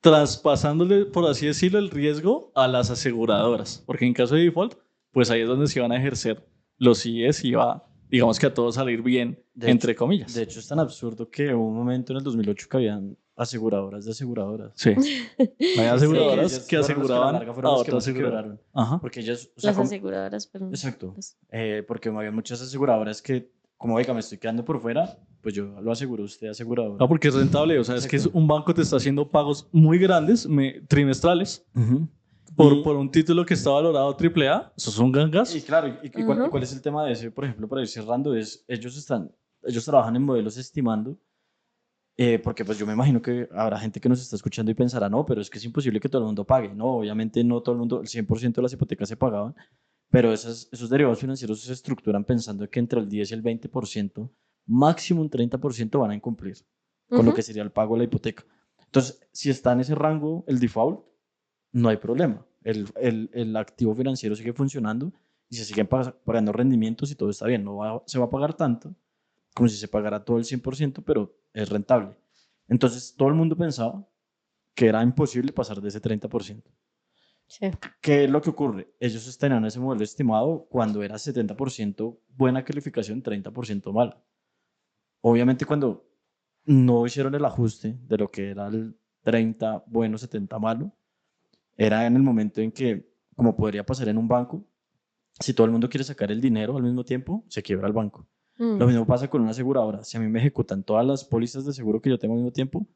traspasándole, por así decirlo, el riesgo a las aseguradoras, porque en caso de default, pues ahí es donde se iban a ejercer los CDS y iba, digamos que a todo salir bien, entre comillas. De hecho, es tan absurdo que hubo un momento en el 2008 que habían aseguradoras de aseguradoras. Sí, había Sí. aseguradoras Ellas que fueron los que a la aseguraban larga a fueron los que otras más se aseguradoras. quebraron. Ajá. Porque ellas, o sea, Las aseguradoras, perdón. exacto. Pues, Porque había muchas aseguradoras que, como oiga, me estoy quedando por fuera, pues yo lo aseguro, usted aseguradora. Ah, porque es rentable, o sea, es que Exacto. un banco te está haciendo pagos muy grandes, trimestrales, Ujú. por un título que está valorado AAA, eso son gangas. Y claro, Ajá. cuál es el tema de ese? Por ejemplo, para ir cerrando, es ellos trabajan en modelos estimando, porque pues yo me imagino que habrá gente que nos está escuchando y pensará, no, pero es que es imposible que todo el mundo pague. No, obviamente no todo el mundo, el 100% de las hipotecas se pagaban, pero esos derivados financieros se estructuran pensando que entre el 10 y el 20%, máximo un 30% van a incumplir con lo Ujú. que sería el pago de la hipoteca. Entonces, si está en ese rango el default, no hay problema. El activo financiero sigue funcionando y se siguen pagando rendimientos y todo está bien. Se va a pagar tanto como si se pagara todo el 100%, pero es rentable. Entonces, todo el mundo pensaba que era imposible pasar de ese 30%. Sí. ¿Qué es lo que ocurre? Ellos tenían ese modelo estimado cuando era 70% buena calificación, 30% mala. Obviamente, cuando no hicieron el ajuste de lo que era el 30 bueno, 70 malo, era en el momento en que, como podría pasar en un banco, si todo el mundo quiere sacar el dinero al mismo tiempo, se quiebra el banco. Lo Mm. mismo pasa con una aseguradora. Si a mí me ejecutan todas las pólizas de seguro que yo tengo al mismo tiempo,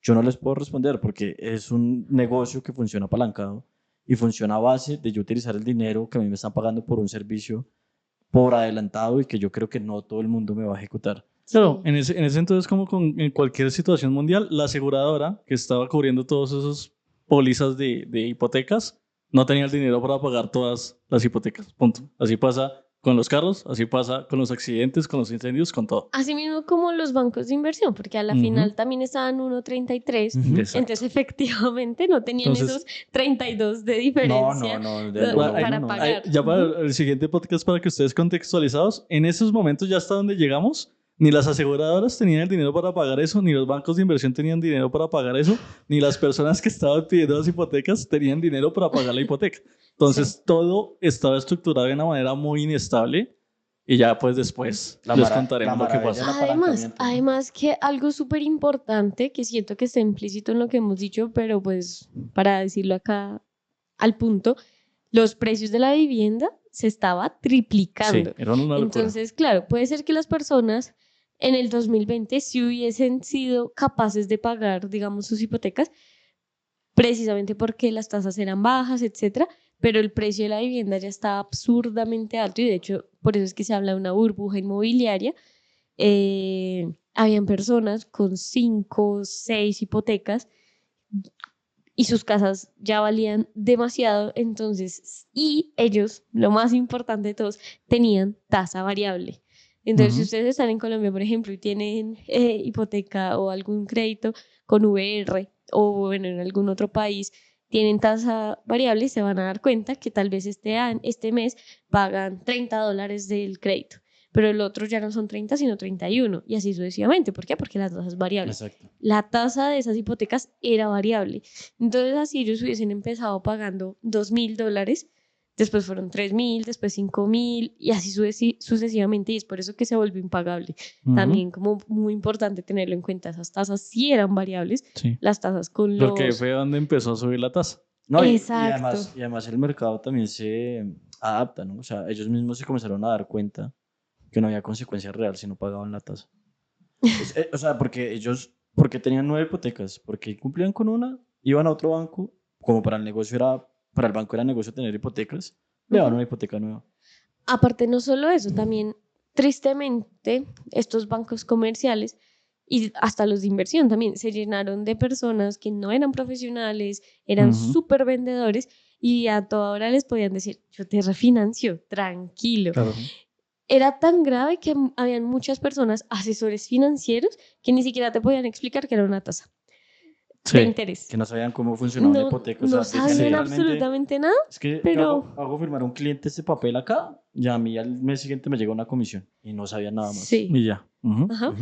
yo no les puedo responder porque es un negocio que funciona apalancado y funciona a base de yo utilizar el dinero que a mí me están pagando por un servicio por adelantado y que yo creo que no todo el mundo me va a ejecutar. Claro, Sí. en ese entonces, como en cualquier situación mundial, la aseguradora que estaba cubriendo todos esos pólizas de hipotecas no tenía el dinero para pagar todas las hipotecas. Punto. Así pasa con los carros, así pasa con los accidentes, con los incendios, con todo. Así mismo como los bancos de inversión, porque a la Ujú. final también estaban 1.33, Ujú. Exacto. entonces efectivamente no tenían Entonces, esos 32 de No, diferencia del Bueno, uno a para uno no. pagar. ya para Ujú. el siguiente podcast, para que ustedes contextualizados, en esos momentos ya hasta donde llegamos, ni las aseguradoras tenían el dinero para pagar eso, ni los bancos de inversión tenían dinero para pagar eso, ni las personas que estaban pidiendo las hipotecas tenían dinero para pagar la hipoteca. Entonces, todo estaba estructurado de una manera muy inestable y ya pues después les La contaremos lo que maravilla del pasó. apalancamiento. ¿no? Además que algo súper importante que siento que está implícito en lo que hemos dicho, pero pues para decirlo acá al punto, los precios de la vivienda se estaba Sí, triplicando. era una locura. Entonces, claro, puede ser que las personas en el 2020 sí hubiesen sido capaces de pagar, digamos, sus hipotecas, precisamente porque las tasas eran bajas, etcétera, pero el precio de la vivienda ya está absurdamente alto y de hecho por eso es que se habla de una burbuja inmobiliaria, habían personas con 5, 6 hipotecas y sus casas ya valían demasiado, entonces, y ellos, lo más importante de todos, tenían tasa variable. Entonces, si ustedes están en Colombia, por ejemplo, y tienen hipoteca o algún crédito con VR o bueno, en algún otro país, tienen tasa variable, se van a dar cuenta que tal vez este mes pagan $30 del crédito, pero el otro ya no son 30, sino 31, y así sucesivamente. ¿Por qué? Porque la tasa es variable. Exacto. La tasa de esas hipotecas era variable. Entonces, así ellos hubiesen empezado pagando $2.000, después fueron 3.000, después 5.000 y así sucesivamente, y es por eso que se volvió impagable. También como muy importante tenerlo en cuenta, esas tasas sí eran variables, Sí. las tasas con Porque los... fue donde empezó a subir la tasa. No, y Exacto. además el mercado también se adapta, ¿no? O sea, ellos mismos se comenzaron a dar cuenta que no había consecuencia real si no pagaban la tasa. O sea, porque porque tenían 9 hipotecas, porque cumplían con una, iban a otro banco, como para el banco era negocio tener hipotecas, le daban una hipoteca nueva. Aparte, no solo eso, también tristemente estos bancos comerciales y hasta los de inversión también se llenaron de personas que no eran profesionales, eran súper vendedores y a toda hora les podían decir, yo te refinancio, tranquilo. Claro. Era tan grave que habían muchas personas, asesores financieros, que ni siquiera te podían explicar que era una tasa de interés. Que no sabían cómo funcionaba una hipoteca. O sea, No sabían absolutamente nada. Es que pero... yo hago firmar a un cliente este papel acá y a mí al mes siguiente me llega una comisión y no sabía nada más. Sí. Y ya. Ajá.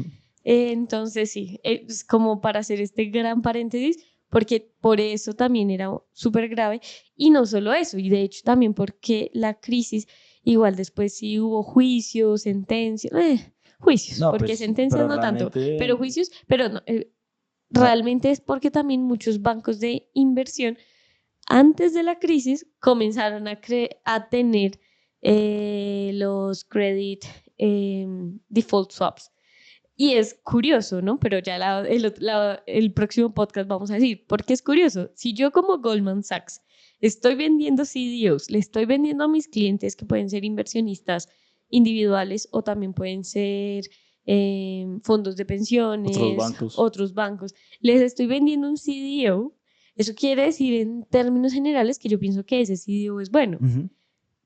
Entonces sí, es como para hacer este gran paréntesis, porque por eso también era súper grave, y no solo eso, y de hecho también porque la crisis, igual después sí hubo juicios, sentencias, juicios, No, porque pues, sentencias pero no tanto, realmente- pero juicios, pero no, realmente es porque también muchos bancos de inversión antes de la crisis comenzaron a tener los credit default swaps. Y es curioso, ¿no? Pero ya el próximo podcast vamos a decir, porque es curioso. Si yo como Goldman Sachs estoy vendiendo CDOs, le estoy vendiendo a mis clientes que pueden ser inversionistas individuales o también pueden ser fondos de pensiones, otros bancos, les estoy vendiendo un CDO, eso quiere decir en términos generales que yo pienso que ese CDO es bueno.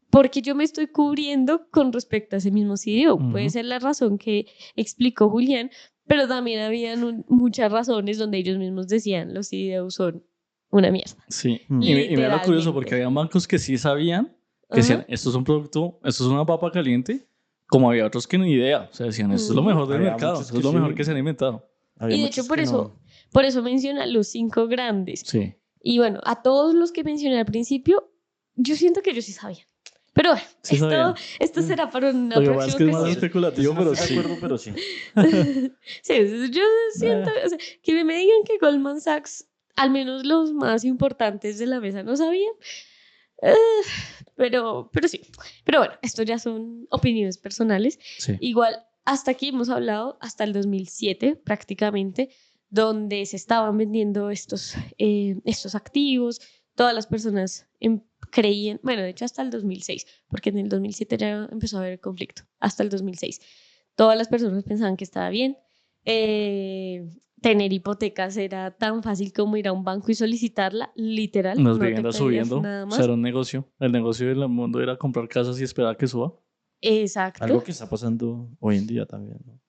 Porque yo me estoy cubriendo con respecto a ese mismo CDO. Puede ser la razón que explicó Julián, pero también habían muchas razones donde ellos mismos decían los CDOs son una mierda. Sí, y mira lo curioso, porque había bancos que sí sabían, que decían, esto es un producto, esto es una papa caliente, como había otros que ni idea, o sea, decían, esto es lo mejor del mercado, esto es lo mejor que se han inventado. Y de hecho por eso menciona los 5 grandes. Sí. Y bueno, a todos los que mencioné al principio, yo siento que ellos sí sabían. Pero bueno, sí esto será para una próxima ocasión. Es que es más especulativo, pero sí. De acuerdo, pero sí. Sí, yo siento o sea, que me digan que Goldman Sachs, al menos los más importantes de la mesa, no sabían. Pero sí. Pero bueno, esto ya son opiniones personales. Sí. Igual, hasta aquí hemos hablado, hasta el 2007 prácticamente, donde se estaban vendiendo estos activos. Todas las personas creían, bueno, de hecho hasta el 2006, porque en el 2007 ya empezó a haber conflicto, hasta el 2006. Todas las personas pensaban que estaba bien. Tener hipotecas era tan fácil como ir a un banco y solicitarla, literal. Las no viviendas subiendo, o sea, era un negocio. El negocio del mundo era comprar casas y esperar a que suba. Exacto. Algo que está pasando hoy en día también, ¿no?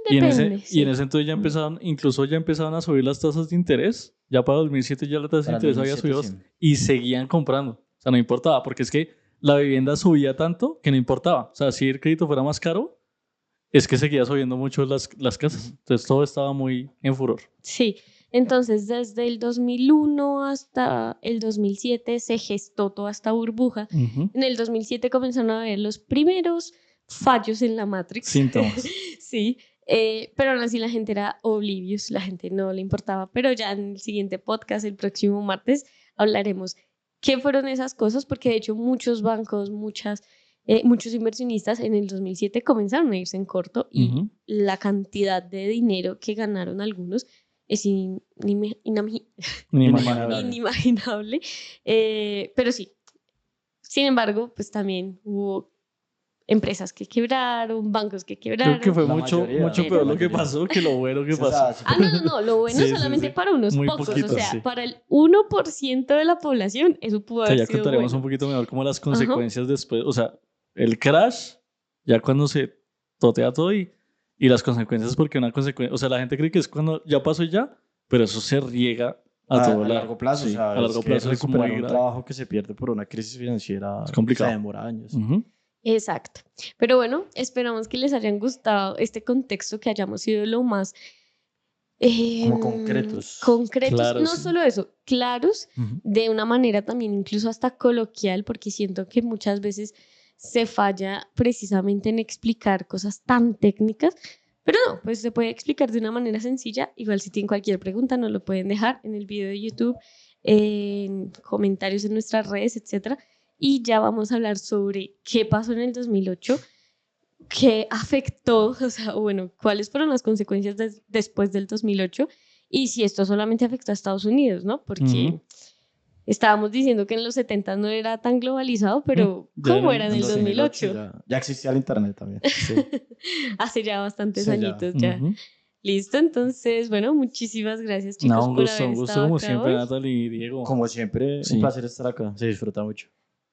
Depende, y en ese entonces ya empezaban, incluso ya empezaban a subir las tasas de interés. Ya para 2007 ya la tasa de interés había subido y seguían comprando. O sea, no importaba, porque es que la vivienda subía tanto que no importaba. O sea, si el crédito fuera más caro, es que seguía subiendo mucho las casas. Entonces todo estaba muy en furor. Sí, entonces desde el 2001 hasta el 2007 se gestó toda esta burbuja. En el 2007 comenzaron a ver los primeros fallos en la Matrix. Síntomas. Sí, pero aún así la gente era oblivious, la gente no le importaba. Pero ya en el siguiente podcast, el próximo martes, hablaremos qué fueron esas cosas, porque de hecho muchos bancos, muchos inversionistas en el 2007 comenzaron a irse en corto y la cantidad de dinero que ganaron algunos es inimaginable. Pero sí, sin embargo, pues también hubo empresas que quebraron, bancos que quebraron. Creo que fue La mucho, mayoría, mucho la peor lo que mayoría. pasó que lo bueno que O sea, pasó. sí, No, lo bueno Sí, sí, solamente sí. para unos Muy pocos, poquitos, o sea, sí. para el 1% de la población eso pudo Que haber ya sido contaremos bueno. un poquito mejor como las consecuencias después, o sea, el crash, ya cuando se totea todo y las consecuencias, porque una consecuencia, o sea, la gente cree que es cuando ya pasó y ya, pero eso se riega a todo a lado. largo plazo, Sí, o sea, a largo es que plazo es recuperar muy un grave. trabajo que se pierde por una crisis financiera Es complicado. se demora años. Ujú. Exacto. Pero bueno, esperamos que les hayan gustado este contexto, que hayamos sido lo más Como concretos. concretos, Claros, no sí. solo eso, claros, Ujú. de una manera también incluso hasta coloquial, porque siento que muchas veces se falla precisamente en explicar cosas tan técnicas, pero no, pues se puede explicar de una manera sencilla. Igual si tienen cualquier pregunta nos lo pueden dejar en el video de YouTube, en comentarios en nuestras redes, etcétera. Y ya vamos a hablar sobre qué pasó en el 2008, qué afectó, o sea, bueno, cuáles fueron las consecuencias después del 2008 y si esto solamente afectó a Estados Unidos, ¿no? Porque Ujú. estábamos diciendo que en los 70 no era tan globalizado, pero Ya ¿cómo eran- era en En el 2008 2008? ya existía el internet también. Sí. Hace ya bastantes Sí, ya. añitos ya. Ujú. Listo, entonces, bueno, muchísimas gracias, No, chicos, por haber un gusto estado como acá siempre, hoy. Natalie y Diego. Como siempre, Sí. un placer estar acá. Se disfruta mucho.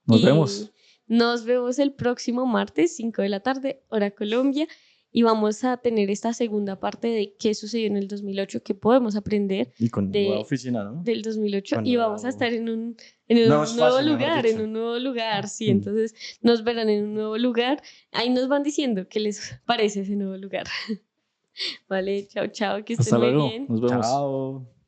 Nos Y vemos. nos vemos el próximo martes, 5 de la tarde, hora Colombia. Y vamos a tener esta segunda parte de qué sucedió en el 2008, qué podemos aprender Y con de- nueva oficina, ¿no? del 2008. Con Y vamos a nuevo- estar en un Nuevo nuevo espacio, mejor lugar, dicho. en un nuevo lugar, sí. Mm. Entonces nos verán en un nuevo lugar. Ahí nos van diciendo qué les parece ese nuevo lugar. Vale, chao, chao, que estén Hasta muy luego. bien. Nos vemos. Chao.